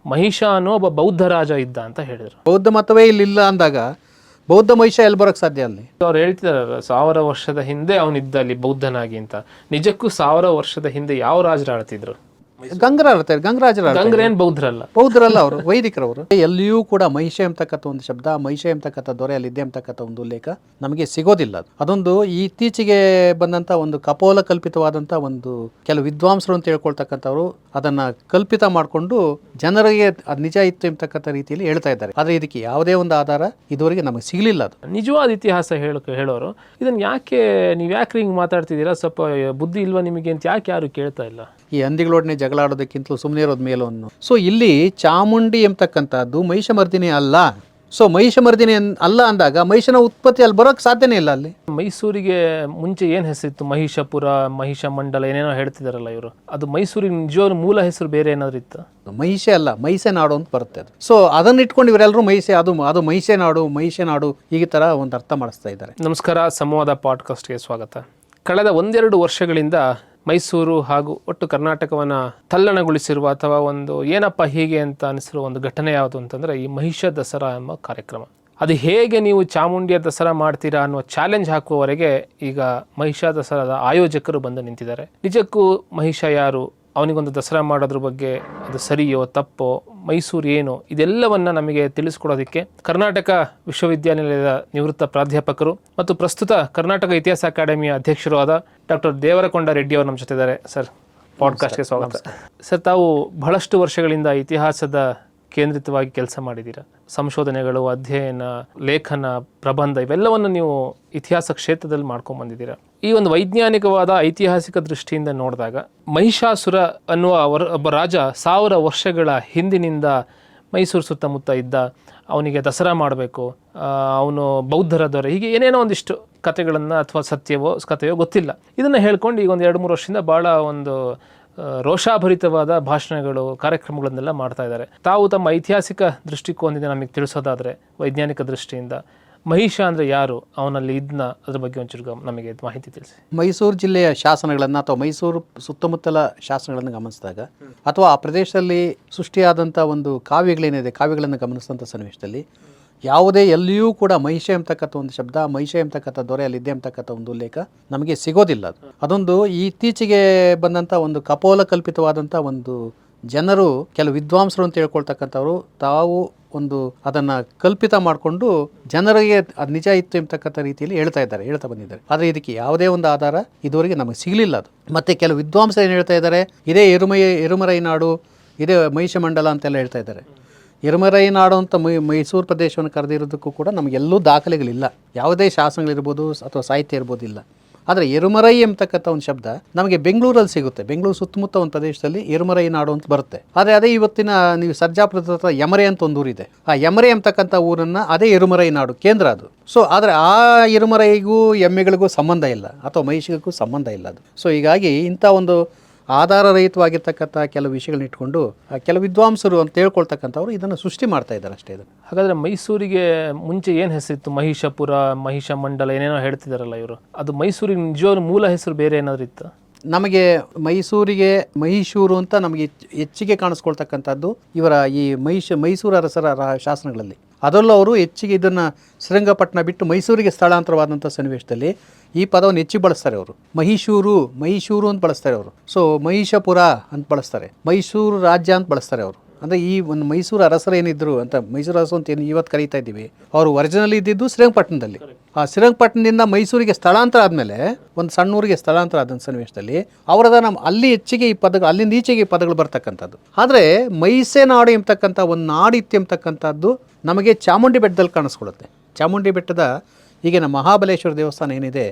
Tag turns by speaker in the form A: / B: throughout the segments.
A: ಮಹಿಷ ಅನ್ನೋ ಒಬ್ಬ ಬೌದ್ಧ ರಾಜ ಇದ್ದ ಅಂತ ಹೇಳಿದರು.
B: ಬೌದ್ಧ ಮತವೇ ಇಲ್ಲಿಲ್ಲ ಅಂದಾಗ ಬೌದ್ಧ ಮಹಿಷ ಎಲ್ಲಿ ಬರೋಕ್ಕೆ ಸಾಧ್ಯ ಅಲ್ಲಿ?
A: ಅವ್ರು ಹೇಳ್ತಿದಾರಲ್ಲ 1000 ವರ್ಷದ ಹಿಂದೆ ಅವನಿದ್ದ ಅಲ್ಲಿ ಬೌದ್ಧನಾಗಿ ಅಂತ. ನಿಜಕ್ಕೂ 1000 ವರ್ಷದ ಹಿಂದೆ ಯಾವ ರಾಜರು ಆಳ್ತಿದ್ರು?
B: ಗಂಗರಾಜರ
A: ಏನ್ ಬೌದ್ಧರಲ್ಲ,
B: ಬೌದ್ಧರಲ್ಲ, ಅವರು ವೈದಿಕರವರು. ಎಲ್ಲಿಯೂ ಕೂಡ ಮಹಿಷ ಎಂಬತಕ್ಕಂಥ ಒಂದು ಶಬ್ದ, ಮಹಿಷ ಎಂಬತಕ್ಕಂಥ ದೊರೆ ಅಲ್ಲಿದೆ ಎಂಬತಕ್ಕಂಥ ಒಂದು ಉಲ್ಲೇಖ ನಮಗೆ ಸಿಗೋದಿಲ್ಲ. ಅದೊಂದು ಇತ್ತೀಚೆಗೆ ಬಂದಂಥ ಒಂದು ಕಪೋಲ ಕಲ್ಪಿತವಾದಂಥ ಒಂದು ಕೆಲವು ವಿದ್ವಾಂಸರು ಅಂತ ಹೇಳ್ಕೊಳ್ತಕ್ಕಂಥವ್ರು ಅದನ್ನ ಕಲ್ಪಿತ ಮಾಡಿಕೊಂಡು ಜನರಿಗೆ ಅದು ನಿಜ ಇತ್ತು ಎಂಬತಕ್ಕಂಥ ರೀತಿಯಲ್ಲಿ ಹೇಳ್ತಾ ಇದ್ದಾರೆ. ಆದರೆ ಇದಕ್ಕೆ ಯಾವುದೇ ಒಂದು ಆಧಾರ ಇದುವರೆಗೆ ನಮಗೆ ಸಿಗಲಿಲ್ಲ. ಅದು
A: ನಿಜವಾದ ಇತಿಹಾಸ ಹೇಳೋರು ಇದನ್ನ ಯಾಕೆ ನೀವು ಯಾಕೆ ಹಿಂಗೆ ಮಾತಾಡ್ತಿದ್ದೀರಾ, ಸ್ವಲ್ಪ ಬುದ್ಧಿ ಇಲ್ವಾ ನಿಮಗೆ ಅಂತ ಯಾಕೆ ಯಾರು ಕೇಳ್ತಾ ಇಲ್ಲ?
B: ಈ ಹಂದಿಗಳೊಡನೆ ಜಗಳಾಡೋದಕ್ಕಿಂತಲೂ ಸುಮ್ಮನೆ ಇರೋದು ಮೇಲೂ ಅನ್ನೋ. ಸೊ ಇಲ್ಲಿ ಚಾಮುಂಡಿ ಎಂಬತಕ್ಕಂಥದ್ದು ಮಹಿಷಮರ್ದಿನಿ ಅಲ್ಲ. ಸೊ ಮಹಿಷಮರ್ದಿನಿ ಅಲ್ಲ ಅಂದಾಗ ಮಹಿಷನ ಉತ್ಪತ್ತಿ ಅಲ್ಲಿ ಬರೋಕ್ಕೆ ಸಾಧ್ಯನೇ ಇಲ್ಲ. ಅಲ್ಲಿ
A: ಮೈಸೂರಿಗೆ ಮುಂಚೆ ಏನು ಹೆಸರಿತ್ತು? ಮಹಿಷಪುರ, ಮಹಿಷ ಮಂಡಲ ಏನೇನೋ ಹೇಳ್ತಿದಾರಲ್ಲ ಇವರು. ಅದು ಮೈಸೂರಿಗೆ ನಿಜವಾದ ಮೂಲ ಹೆಸರು ಬೇರೆ ಏನಾದ್ರು ಇತ್ತು?
B: ಮಹಿಷೆ ಅಲ್ಲ, ಮಹಿಷೆ ನಾಡು ಅಂತ ಬರುತ್ತೆ ಅದು. ಸೊ ಅದನ್ನ ಇಟ್ಕೊಂಡು ಇವರೆಲ್ಲರೂ ಮಹಿಷೆ, ಅದು ಮಹಿಷೆ ನಾಡು ಈ ತರ ಒಂದು ಅರ್ಥ ಮಾಡಿಸ್ತಾ ಇದ್ದಾರೆ.
A: ನಮಸ್ಕಾರ, ಸಂವಾದ ಪಾಡ್ಕಾಸ್ಟ್ಗೆ ಸ್ವಾಗತ. ಕಳೆದ 1-2 ವರ್ಷಗಳಿಂದ ಮೈಸೂರು ಹಾಗೂ ಒಟ್ಟು ಕರ್ನಾಟಕವನ್ನು ತಲ್ಲಣಗೊಳಿಸಿರುವ ಅಥವಾ ಒಂದು ಏನಪ್ಪ ಹೀಗೆ ಅಂತ ಅನಿಸಿರುವ ಒಂದು ಘಟನೆ ಯಾವುದು ಅಂತಂದರೆ ಈ ಮಹಿಷ ದಸರಾ ಎಂಬ ಕಾರ್ಯಕ್ರಮ. ಅದು ಹೇಗೆ ನೀವು ಚಾಮುಂಡಿಯ ದಸರಾ ಮಾಡ್ತೀರಾ ಅನ್ನುವ ಚಾಲೆಂಜ್ ಹಾಕುವವರೆಗೆ ಈಗ ಮಹಿಷ ದಸರಾದ ಆಯೋಜಕರು ಬಂದು ನಿಂತಿದ್ದಾರೆ. ನಿಜಕ್ಕೂ ಮಹಿಷ ಯಾರು, ಅವನಿಗೊಂದು ದಸರಾ ಮಾಡೋದ್ರ ಬಗ್ಗೆ ಅದು ಸರಿಯೋ ತಪ್ಪೋ, ಮೈಸೂರು ಏನು, ಇದೆಲ್ಲವನ್ನ ನಮಗೆ ತಿಳಿಸ್ಕೊಡೋದಕ್ಕೆ ಕರ್ನಾಟಕ ವಿಶ್ವವಿದ್ಯಾನಿಲಯದ ನಿವೃತ್ತ ಪ್ರಾಧ್ಯಾಪಕರು ಮತ್ತು ಪ್ರಸ್ತುತ ಕರ್ನಾಟಕ ಇತಿಹಾಸ ಅಕಾಡೆಮಿಯ ಅಧ್ಯಕ್ಷರು ಆದ ಡಾಕ್ಟರ್ ದೇವರಕೊಂಡ ರೆಡ್ಡಿ ಅವರು ನಮ್ಮ ಜೊತೆ ಇದ್ದಾರೆ. ಸರ್, ಪಾಡ್ಕಾಸ್ಟ್ಗೆ ಸ್ವಾಗತ. ಸರ್, ತಾವು ಬಹಳಷ್ಟು ವರ್ಷಗಳಿಂದ ಇತಿಹಾಸದ ಕೇಂದ್ರಿತವಾಗಿ ಕೆಲಸ ಮಾಡಿದ್ದೀರಾ. ಸಂಶೋಧನೆಗಳು, ಅಧ್ಯಯನ, ಲೇಖನ, ಪ್ರಬಂಧ ಇವೆಲ್ಲವನ್ನು ನೀವು ಇತಿಹಾಸ ಕ್ಷೇತ್ರದಲ್ಲಿ ಮಾಡ್ಕೊಂಡು ಬಂದಿದ್ದೀರಾ. ಈ ಒಂದು ವೈಜ್ಞಾನಿಕವಾದ ಐತಿಹಾಸಿಕ ದೃಷ್ಟಿಯಿಂದ ನೋಡಿದಾಗ ಮಹಿಷಾಸುರ ಅನ್ನುವ ಒಬ್ಬ ರಾಜ 1000 ವರ್ಷಗಳ ಹಿಂದಿನಿಂದ ಮೈಸೂರು ಸುತ್ತಮುತ್ತ ಇದ್ದ. ಅವನಿಗೆ ದಸರಾ ಮಾಡಬೇಕು, ಅವನು ಬೌದ್ಧರ ದೊರೆ, ಹೀಗೆ ಏನೇನೋ ಒಂದಿಷ್ಟು ಕಥೆಗಳನ್ನು ಅಥವಾ ಕಥೆಯೋ ಗೊತ್ತಿಲ್ಲ, ಇದನ್ನು ಹೇಳ್ಕೊಂಡು ಈಗ ಒಂದು 2-3 ವರ್ಷದಿಂದ ಭಾಳ ಒಂದು ರೋಷಾಭರಿತವಾದ ಭಾಷಣಗಳು, ಕಾರ್ಯಕ್ರಮಗಳನ್ನೆಲ್ಲ ಮಾಡ್ತಾ ಇದ್ದಾರೆ. ತಾವು ತಮ್ಮ ಐತಿಹಾಸಿಕ ದೃಷ್ಟಿಕೋನದಿಂದ ನಮಗೆ ತಿಳಿಸೋದಾದರೆ ವೈಜ್ಞಾನಿಕ ದೃಷ್ಟಿಯಿಂದ ಮಹಿಷ ಅಂದರೆ ಯಾರು, ಅವನಲ್ಲಿ ಇದನ್ನ ಅದ್ರ ಬಗ್ಗೆ ಒಂಚೂರು ನಮಗೆ ಮಾಹಿತಿ ತಿಳಿಸಿ.
B: ಮೈಸೂರು ಜಿಲ್ಲೆಯ ಶಾಸನಗಳನ್ನು ಅಥವಾ ಮೈಸೂರು ಸುತ್ತಮುತ್ತಲ ಶಾಸನಗಳನ್ನು ಗಮನಿಸಿದಾಗ ಅಥವಾ ಆ ಪ್ರದೇಶದಲ್ಲಿ ಸೃಷ್ಟಿಯಾದಂಥ ಒಂದು ಕಾವ್ಯಗಳೇನಿದೆ, ಕಾವ್ಯಗಳನ್ನು ಗಮನಿಸಿದಂಥ ಸನ್ನಿವೇಶದಲ್ಲಿ ಯಾವುದೇ ಎಲ್ಲಿಯೂ ಕೂಡ ಮಹಿಷ ಎಂಬತಕ್ಕಂಥ ಒಂದು ಶಬ್ದ, ಮಹಿಷ ಎಂಬತಕ್ಕಂಥ ದೊರೆ ಅಲ್ಲಿದೆ ಎಂಬತಕ್ಕಂಥ ಒಂದು ಉಲ್ಲೇಖ ನಮಗೆ ಸಿಗೋದಿಲ್ಲ. ಅದೊಂದು ಇತ್ತೀಚೆಗೆ ಬಂದಂಥ ಒಂದು ಕಪೋಲ ಕಲ್ಪಿತವಾದಂಥ ಒಂದು ಜನರು, ಕೆಲವು ವಿದ್ವಾಂಸರು ಅಂತ ಹೇಳ್ಕೊಳ್ತಕ್ಕಂಥವ್ರು ತಾವು ಒಂದು ಅದನ್ನ ಕಲ್ಪಿತ ಮಾಡಿಕೊಂಡು ಜನರಿಗೆ ಅದು ನಿಜ ಇತ್ತು ಎಂಬತಕ್ಕಂಥ ರೀತಿಯಲ್ಲಿ ಹೇಳ್ತಾ ಬಂದಿದ್ದಾರೆ. ಆದರೆ ಇದಕ್ಕೆ ಯಾವುದೇ ಒಂದು ಆಧಾರ ಇದುವರೆಗೆ ನಮಗೆ ಸಿಗಲಿಲ್ಲ. ಅದು ಮತ್ತೆ ಕೆಲವು ವಿದ್ವಾಂಸರು ಏನು ಹೇಳ್ತಾ ಇದ್ದಾರೆ, ಇದೇ ಎರುಮರೈ ನಾಡು, ಇದೇ ಮಹಿಷ ಮಂಡಲ ಅಂತೆಲ್ಲ ಹೇಳ್ತಾ ಇದ್ದಾರೆ. ಎರುಮರೈ ನಾಡು ಅಂತ ಮೈಸೂರು ಪ್ರದೇಶವನ್ನು ಕರೆದಿರೋದಕ್ಕೂ ಕೂಡ ನಮಗೆಲ್ಲೂ ದಾಖಲೆಗಳಿಲ್ಲ. ಯಾವುದೇ ಶಾಸನಗಳಿರ್ಬೋದು ಅಥವಾ ಸಾಹಿತ್ಯ ಇರ್ಬೋದು, ಇಲ್ಲ. ಆದರೆ ಎರುಮರೈ ಎಂಬತಕ್ಕಂಥ ಒಂದು ಶಬ್ದ ನಮಗೆ ಬೆಂಗಳೂರಲ್ಲಿ ಸಿಗುತ್ತೆ. ಬೆಂಗಳೂರು ಸುತ್ತಮುತ್ತ ಒಂದು ಪ್ರದೇಶದಲ್ಲಿ ಎರುಮರೈ ನಾಡು ಅಂತ ಬರುತ್ತೆ. ಆದರೆ ಅದೇ ಇವತ್ತಿನ ನೀವು ಸರ್ಜಾಪುರದ ಹತ್ರ ಯಮರೆ ಅಂತ ಒಂದು ಊರಿದೆ. ಆ ಯಮರೆ ಎಂಬತಕ್ಕಂಥ ಊರನ್ನು ಅದೇ ಎರುಮರೈ ನಾಡು ಕೇಂದ್ರ ಅದು. ಸೊ ಆದರೆ ಆ ಎರುಮರೈಗೂ ಎಮ್ಮೆಗಳಿಗೂ ಸಂಬಂಧ ಇಲ್ಲ, ಅಥವಾ ಮಹಿಷಿಗೂ ಸಂಬಂಧ ಇಲ್ಲ ಅದು. ಸೊ ಹೀಗಾಗಿ ಇಂಥ ಒಂದು ಆಧಾರರಹಿತವಾಗಿರ್ತಕ್ಕಂಥ ಕೆಲವು ವಿಷಯಗಳನ್ನ ಇಟ್ಕೊಂಡು ಕೆಲವು ವಿದ್ವಾಂಸರು ಅಂತ ಹೇಳ್ಕೊಳ್ತಕ್ಕಂಥವ್ರು ಇದನ್ನು ಸೃಷ್ಟಿ ಮಾಡ್ತಾ ಇದ್ದಾರೆ ಅಷ್ಟೇ. ಇದನ್ನು
A: ಹಾಗಾದರೆ ಮೈಸೂರಿಗೆ ಮುಂಚೆ ಏನು ಹೆಸರಿತ್ತು? ಮಹಿಷಪುರ, ಮಹಿಷ ಮಂಡಲ ಏನೇನೋ ಹೇಳ್ತಿದಾರಲ್ಲ ಇವರು. ಅದು ಮೈಸೂರಿಗೆ ನಿಜವಾದ ಮೂಲ ಹೆಸರು ಬೇರೆ ಏನಾದರೂ ಇತ್ತು?
B: ನಮಗೆ ಮೈಸೂರಿಗೆ ಮಹಿಷೂರು ಅಂತ ನಮಗೆ ಹೆಚ್ಚಿಗೆ ಕಾಣಿಸ್ಕೊಳ್ತಕ್ಕಂಥದ್ದು ಇವರ ಈ ಮೈಸೂರು ಅರಸರ ಶಾಸನಗಳಲ್ಲಿ. ಅದರಲ್ಲೂ ಅವರು ಹೆಚ್ಚಿಗೆ ಇದನ್ನು ಶ್ರೀರಂಗಪಟ್ಟಣ ಬಿಟ್ಟು ಮೈಸೂರಿಗೆ ಸ್ಥಳಾಂತರವಾದಂಥ ಸನ್ನಿವೇಶದಲ್ಲಿ ಈ ಪದವನ್ನು ಹೆಚ್ಚಿಗೆ ಬಳಸ್ತಾರೆ ಅವರು. ಮಹಿಷೂರು ಅಂತ ಬಳಸ್ತಾರೆ ಅವರು. ಸೊ ಮಹಿಷಪುರ ಅಂತ ಬಳಸ್ತಾರೆ, ಮೈಸೂರು ರಾಜ್ಯ ಅಂತ ಬಳಸ್ತಾರೆ ಅವರು. ಅಂದರೆ ಈ ಒಂದು ಮೈಸೂರು ಅರಸರು ಏನಿದ್ರು ಅಂತ, ಮೈಸೂರು ಅರಸರು ಅಂತ ಏನು ಇವತ್ತು ಕರೀತಾ ಇದ್ದೀವಿ, ಅವರು ಒರಿಜಿನಲ್ ಇದ್ದಿದ್ದು ಶ್ರೀರಂಗಪಟ್ಟಣದಲ್ಲಿ. ಆ ಶ್ರೀರಂಗಪಟ್ಟಣದಿಂದ ಮೈಸೂರಿಗೆ ಸ್ಥಳಾಂತರ ಆದಮೇಲೆ ಒಂದು ಸಣ್ಣ ಊರಿಗೆ ಸ್ಥಳಾಂತರ ಆದ ಸನ್ನಿವೇಶದಲ್ಲಿ ಅವರದ ಅಲ್ಲಿ ಹೆಚ್ಚಿಗೆ ಈ ಪದಗಳು, ಅಲ್ಲಿಂದ ಈಚೆಗೆ ಈ ಪದಗಳು ಬರ್ತಕ್ಕಂಥದ್ದು. ಆದರೆ ಮೈಸೆ ನಾಡು ಎಂಬತಕ್ಕಂಥ ಒಂದು ನಾಡಿತ್ತು ಎಂಬತಕ್ಕಂಥದ್ದು ನಮಗೆ ಚಾಮುಂಡಿ ಬೆಟ್ಟದಲ್ಲಿ ಕಾಣಿಸ್ಕೊಳ್ಳುತ್ತೆ. ಚಾಮುಂಡಿ ಬೆಟ್ಟದ ಈಗಿನ ಮಹಾಬಲೇಶ್ವರ ದೇವಸ್ಥಾನ ಏನಿದೆ,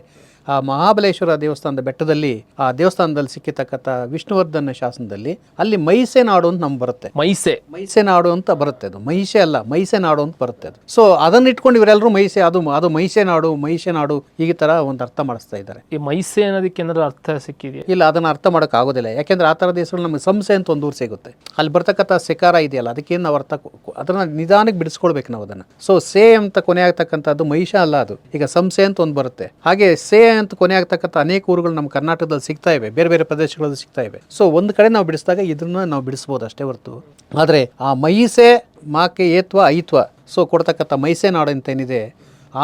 B: ಆ ಮಹಾಬಲೇಶ್ವರ ದೇವಸ್ಥಾನದ ಬೆಟ್ಟದಲ್ಲಿ, ಆ ದೇವಸ್ಥಾನದಲ್ಲಿ ಸಿಕ್ಕಿರ್ತಕ್ಕಂಥ ವಿಷ್ಣುವರ್ಧನ ಶಾಸನದಲ್ಲಿ ಅಲ್ಲಿ ಮೈಸೆ ನಾಡು ಅಂತ ನಮ್ಗೆ ಬರುತ್ತೆ. ಮೈಸೆ ನಾಡು ಅಂತ ಬರುತ್ತೆ. ಅದು ಮಹಿಷೆ ಅಲ್ಲ, ಮೈಸೆ ನಾಡು ಅಂತ ಬರುತ್ತೆ ಅದು. ಸೊ ಅದನ್ನ ಇಟ್ಕೊಂಡು ಇವರೆಲ್ಲರೂ ಮೈಸೆ, ಅದು ಮಹಿಷೆ ನಾಡು ಈ ತರ ಒಂದು ಅರ್ಥ ಮಾಡಿಸ್ತಾ ಇದ್ದಾರೆ.
A: ಈ ಮೈಸೆ ಅನ್ನೋದಕ್ಕೆ ಏನಾದ್ರು ಅರ್ಥ ಸಿಕ್ಕಿದೆಯಾ?
B: ಇಲ್ಲ, ಅದನ್ನ ಅರ್ಥ ಮಾಡೋಕೆ ಆಗೋದಿಲ್ಲ. ಯಾಕೆಂದ್ರೆ ಆ ಥರದ ದೇಶಗಳು ನಮಗೆ ಸಂಸೆ ಅಂತ ಒಂದು ಊರು ಸಿಗುತ್ತೆ. ಅಲ್ಲಿ ಬರ್ತಕ್ಕಂಥ ಸೆಕಾರ ಇದೆಯಲ್ಲ, ಅದಕ್ಕೇನು ನಾವು ಅದನ್ನ ನಿಧಾನಕ್ಕೆ ಬಿಡಿಸ್ಕೊಳ್ಬೇಕು ನಾವು ಅದನ್ನ. ಸೊ ಸೇ ಅಂತ ಕೊನೆ ಆಗ್ತಕ್ಕಂಥದ್ದು ಮಹಿಷ ಅಲ್ಲ, ಅದು ಈಗ ಸಂಸೆ ಅಂತ ಒಂದು ಬರುತ್ತೆ. ಹಾಗೆ ಸೇ ಅಂತ ಕೊನೆ ಆಗ್ತಕ್ಕಂಥ ಅನೇಕ ಊರುಗಳು ನಮ್ಮ ಕರ್ನಾಟಕದಲ್ಲಿ ಸಿಗ್ತಾ ಇವೆ, ಬೇರೆ ಬೇರೆ ಪ್ರದೇಶಗಳಲ್ಲಿ ಸಿಗ್ತಾ ಇವೆ. ಸೊ ಒಂದು ಕಡೆ ನಾವು ಬಿಡಿಸಿದಾಗ ಇದನ್ನ ನಾವು ಬಿಡಿಸ್ಬೋದು ಅಷ್ಟೇ ಹೊರತು, ಆದರೆ ಆ ಮೈಸೆ ಮಾಕೆ ಏತ್ವ ಐತ್ವ ಸೊ ಕೊಡ್ತಕ್ಕಂಥ ಮೈಸೆ ನಾಡು ಅಂತ ಏನಿದೆ,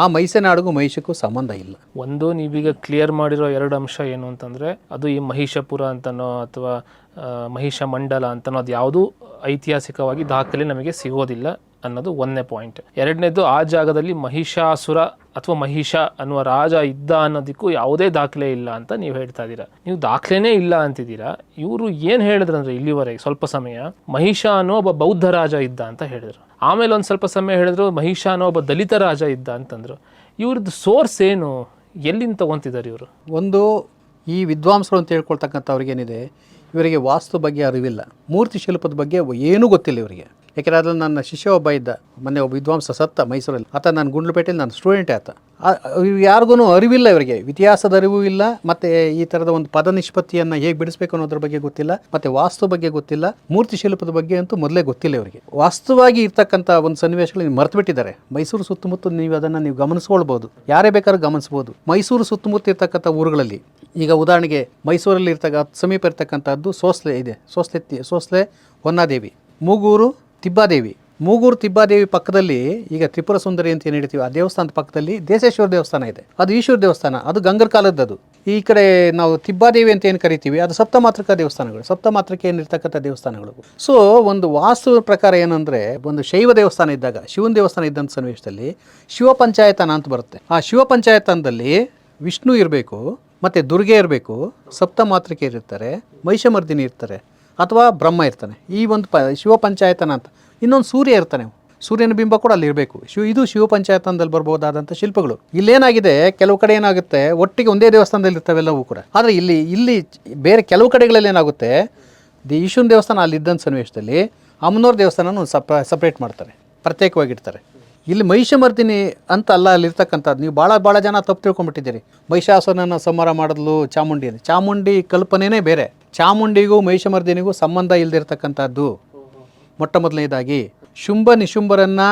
B: ಆ ಮೈಸೆ ನಾಡಿಗೂ ಮಹಿಷಕ್ಕೂ ಸಂಬಂಧ ಇಲ್ಲ.
A: ಒಂದು ನೀವೀಗ ಕ್ಲಿಯರ್ ಮಾಡಿರೋ 2 ಅಂಶ ಏನು ಅಂತಂದರೆ, ಅದು ಈ ಮಹಿಷಪುರ ಅಂತನೋ ಅಥವಾ ಮಹಿಷ ಮಂಡಲ ಅಂತನೋ ಅದು ಯಾವುದೂ ಐತಿಹಾಸಿಕವಾಗಿ ದಾಖಲೆ ನಮಗೆ ಸಿಗೋದಿಲ್ಲ ಅನ್ನೋದು ಒಂದನೇ ಪಾಯಿಂಟ್. ಎರಡನೇದು, ಆ ಜಾಗದಲ್ಲಿ ಮಹಿಷಾಸುರ ಅಥವಾ ಮಹಿಷ ಅನ್ನುವ ರಾಜ ಇದ್ದ ಅನ್ನೋದಕ್ಕೂ ಯಾವುದೇ ದಾಖಲೆ ಇಲ್ಲ ಅಂತ ನೀವು ಹೇಳ್ತಾ ಇದ್ದೀರಾ. ನೀವು ದಾಖಲೆನೇ ಇಲ್ಲ ಅಂತಿದ್ದೀರಾ. ಇವರು ಏನು ಹೇಳಿದ್ರಂದ್ರೆ ಇಲ್ಲಿವರೆಗೆ ಸ್ವಲ್ಪ ಸಮಯ ಮಹಿಷ ಅನ್ನೋ ಒಬ್ಬ ಬೌದ್ಧ ರಾಜ ಇದ್ದ ಅಂತ ಹೇಳಿದ್ರು. ಆಮೇಲೆ ಒಂದು ಸ್ವಲ್ಪ ಸಮಯ ಹೇಳಿದ್ರು ಮಹಿಷ ಅನ್ನೋ ಒಬ್ಬ ದಲಿತ ರಾಜ ಇದ್ದ ಅಂತಂದ್ರು. ಇವ್ರದ್ದು ಸೋರ್ಸ್ ಏನು, ಎಲ್ಲಿಂದ ತಗೊಂತಿದ್ದಾರೆ ಇವರು?
B: ಒಂದು, ಈ ವಿದ್ವಾಂಸರು ಅಂತ ಹೇಳ್ಕೊಳ್ತಕ್ಕಂಥವ್ರಿಗೇನಿದೆ, ಇವರಿಗೆ ವಾಸ್ತು ಬಗ್ಗೆ ಅರಿವಿಲ್ಲ, ಮೂರ್ತಿ ಶಿಲ್ಪದ ಬಗ್ಗೆ ಏನೂ ಗೊತ್ತಿಲ್ಲ ಇವರಿಗೆ. ಯಾಕೆಂದರೆ ಅದ್ರಲ್ಲಿ ನನ್ನ ಶಿಷ್ಯ ಒಬ್ಬ ಇದ್ದ, ಮೊನ್ನೆ ಒಬ್ಬ ವಿದ್ವಾಂಸ ಸತ್ತ ಮೈಸೂರಲ್ಲಿ, ಆತ ನಾನು ಗುಂಡ್ಲುಪೇಟೆಯಲ್ಲಿ ನಾನು ಸ್ಟೂಡೆಂಟೇ ಆತ. ಯಾರಿಗೂ ಅರಿವಿಲ್ಲ ಇವರಿಗೆ, ಇತಿಹಾಸದ ಅರಿವು ಇಲ್ಲ, ಮತ್ತು ಈ ಥರದ ಒಂದು ಪದ ನಿಷ್ಪತ್ತಿಯನ್ನು ಹೇಗೆ ಬಿಡಿಸ್ಬೇಕು ಅನ್ನೋದ್ರ ಬಗ್ಗೆ ಗೊತ್ತಿಲ್ಲ, ಮತ್ತು ವಾಸ್ತು ಬಗ್ಗೆ ಗೊತ್ತಿಲ್ಲ, ಮೂರ್ತಿ ಶಿಲ್ಪದ ಬಗ್ಗೆ ಅಂತೂ ಮೊದಲೇ ಗೊತ್ತಿಲ್ಲ ಇವರಿಗೆ. ವಾಸ್ತವವಾಗಿ ಇರ್ತಕ್ಕಂಥ ಒಂದು ಸನ್ನಿವೇಶಗಳು ಮರ್ತು ಬಿಟ್ಟಿದ್ದಾರೆ. ಮೈಸೂರು ಸುತ್ತಮುತ್ತ ನೀವು ಅದನ್ನು ನೀವು ಗಮನಿಸ್ಕೊಳ್ಬೋದು, ಯಾರೇ ಬೇಕಾದ್ರೂ ಗಮನಿಸ್ಬೋದು. ಮೈಸೂರು ಸುತ್ತಮುತ್ತ ಇರ್ತಕ್ಕಂಥ ಊರುಗಳಲ್ಲಿ, ಈಗ ಉದಾಹರಣೆಗೆ ಮೈಸೂರಲ್ಲಿ ಸಮೀಪ ಇರ್ತಕ್ಕಂಥದ್ದು ಸೋಸ್ಲೆ ಇದೆ, ಸೋಸ್ಲೆ ಹೊನ್ನಾದೇವಿ, ಮೂಗೂರು ತಿಬ್ಬಾದೇವಿ. ಮೂಗೂರು ತಿಬ್ಬಾದೇವಿ ಪಕ್ಕದಲ್ಲಿ ಈಗ ತ್ರಿಪುರ ಸುಂದರಿ ಅಂತ ಏನು ಹೇಳ್ತೀವಿ, ಆ ದೇವಸ್ಥಾನದ ಪಕ್ಕದಲ್ಲಿ ದೇಶೇಶ್ವರ ದೇವಸ್ಥಾನ ಇದೆ. ಅದು ಈಶ್ವರ ದೇವಸ್ಥಾನ, ಅದು ಗಂಗರ ಕಾಲದ್ದು. ಈ ಕಡೆ ನಾವು ತಿಬ್ಬಾದೇವಿ ಅಂತ ಏನು ಕರಿತೀವಿ, ಅದು ಸಪ್ತಮಾತೃಕಾ ದೇವಸ್ಥಾನಗಳು, ಸಪ್ತಮಾತೃಕೆ ಏನಿರ್ತಕ್ಕಂಥ ದೇವಸ್ಥಾನಗಳು. ಸೊ ಒಂದು ವಾಸ್ತು ಪ್ರಕಾರ ಏನಂದರೆ, ಒಂದು ಶೈವ ದೇವಸ್ಥಾನ ಇದ್ದಾಗ, ಶಿವನ ದೇವಸ್ಥಾನ ಇದ್ದಂಥ ಸನ್ನಿವೇಶದಲ್ಲಿ ಶಿವ ಪಂಚಾಯತನ ಅಂತ ಬರುತ್ತೆ. ಆ ಶಿವ ಪಂಚಾಯತನದಲ್ಲಿ ವಿಷ್ಣು ಇರಬೇಕು, ಮತ್ತು ದುರ್ಗೆ ಇರಬೇಕು, ಸಪ್ತಮಾತೃಕೆ ಇರ್ತಾರೆ, ಮಹಿಷಮರ್ದಿನಿ ಇರ್ತಾರೆ, ಅಥವಾ ಬ್ರಹ್ಮ ಇರ್ತಾನೆ. ಈ ಒಂದು ಶಿವ ಪಂಚಾಯತನ ಅಂತ. ಇನ್ನೊಂದು ಸೂರ್ಯ ಇರ್ತಾನೆ, ಸೂರ್ಯನ ಬಿಂಬ ಕೂಡ ಅಲ್ಲಿ ಇರಬೇಕು. ಇದು ಶಿವ ಪಂಚಾಯತನದಲ್ಲಿ ಬರ್ಬೋದಾದಂಥ ಶಿಲ್ಪಗಳು. ಇಲ್ಲೇನಾಗಿದೆ, ಕೆಲವು ಕಡೆ ಏನಾಗುತ್ತೆ ಒಟ್ಟಿಗೆ ಒಂದೇ ದೇವಸ್ಥಾನದಲ್ಲಿ ಇರ್ತಾವೆಲ್ಲವೂ ಕೂಡ. ಆದರೆ ಇಲ್ಲಿ ಬೇರೆ ಕೆಲವು ಕಡೆಗಳಲ್ಲಿ ಏನಾಗುತ್ತೆ, ಈಶ್ವರನ ದೇವಸ್ಥಾನ ಅಲ್ಲಿದ್ದಂಥ ಸನ್ನಿವೇಶದಲ್ಲಿ ಅಮ್ಮನವ್ರ ದೇವಸ್ಥಾನನ ಸಪ್ರೇಟ್ ಮಾಡ್ತಾರೆ, ಪ್ರತ್ಯೇಕವಾಗಿರ್ತಾರೆ. ಇಲ್ಲಿ ಮಹಿಷಮರ್ದಿನಿ ಅಂತ ಅಲ್ಲ ಅಲ್ಲಿರ್ತಕ್ಕಂಥದ್ದು. ನೀವು ಭಾಳ ಜನ ತಪ್ಪು ತಿಳ್ಕೊಂಡ್ಬಿಟ್ಟಿದ್ದೀರಿ. ಮಹಿಷಾಸುರನನ್ನು ಸಂಹಾರ ಮಾಡಿದ್ಲು ಚಾಮುಂಡಿ ಕಲ್ಪನೆಯೇ ಬೇರೆ. ಚಾಮುಂಡಿಗೂ ಮಹಿಷಮರ್ದಿನಿಗೂ ಸಂಬಂಧ ಇಲ್ಲದಿರ್ತಕ್ಕಂಥದ್ದು. ಮೊಟ್ಟ ಮೊದಲನೇದಾಗಿ ಶುಂಭ ನಿಶುಂಭರನ್ನು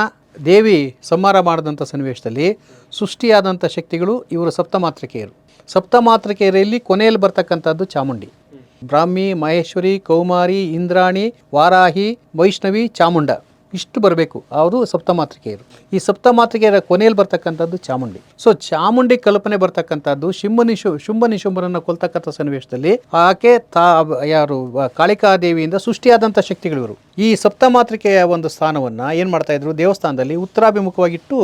B: ದೇವಿ ಸಂಹಾರ ಮಾಡಿದಂಥ ಸನ್ನಿವೇಶದಲ್ಲಿ ಸೃಷ್ಟಿಯಾದಂಥ ಶಕ್ತಿಗಳು ಇವರು ಸಪ್ತಮಾತೃಕೆಯರು. ಸಪ್ತಮಾತೃಕೆಯರಲ್ಲಿ ಕೊನೆಯಲ್ಲಿ ಬರ್ತಕ್ಕಂಥದ್ದು ಚಾಮುಂಡಿ. ಬ್ರಾಹ್ಮಿ, ಮಹೇಶ್ವರಿ, ಕೌಮಾರಿ, ಇಂದ್ರಾಣಿ, ವಾರಾಹಿ, ವೈಷ್ಣವಿ, ಚಾಮುಂಡ, ಇಷ್ಟು ಬರಬೇಕು. ಅವರು ಸಪ್ತಮಾತೃಕೆಯರು. ಈ ಸಪ್ತಮಾತೃಕೆಯರ ಕೊನೆಯಲ್ಲಿ ಬರ್ತಕ್ಕಂಥದ್ದು ಚಾಮುಂಡಿ. ಸೊ ಚಾಮುಂಡಿ ಕಲ್ಪನೆ ಬರ್ತಕ್ಕಂಥದ್ದು ಶುಂಭ ನಿಶುಂಭರನ್ನು ಕೊಲ್ತಕ್ಕಂಥ ಸನ್ನಿವೇಶದಲ್ಲಿ ಆಕೆ ಯಾರು ಕಾಳಿಕಾದೇವಿಯಿಂದ ಸೃಷ್ಟಿಯಾದಂಥ ಶಕ್ತಿಗಳು ಇವರು. ಈ ಸಪ್ತಮಾತೃಕೆಯ ಒಂದು ಸ್ಥಾನವನ್ನು ಏನು ಮಾಡ್ತಾಯಿದ್ರು, ದೇವಸ್ಥಾನದಲ್ಲಿ ಉತ್ತರಾಭಿಮುಖವಾಗಿಟ್ಟು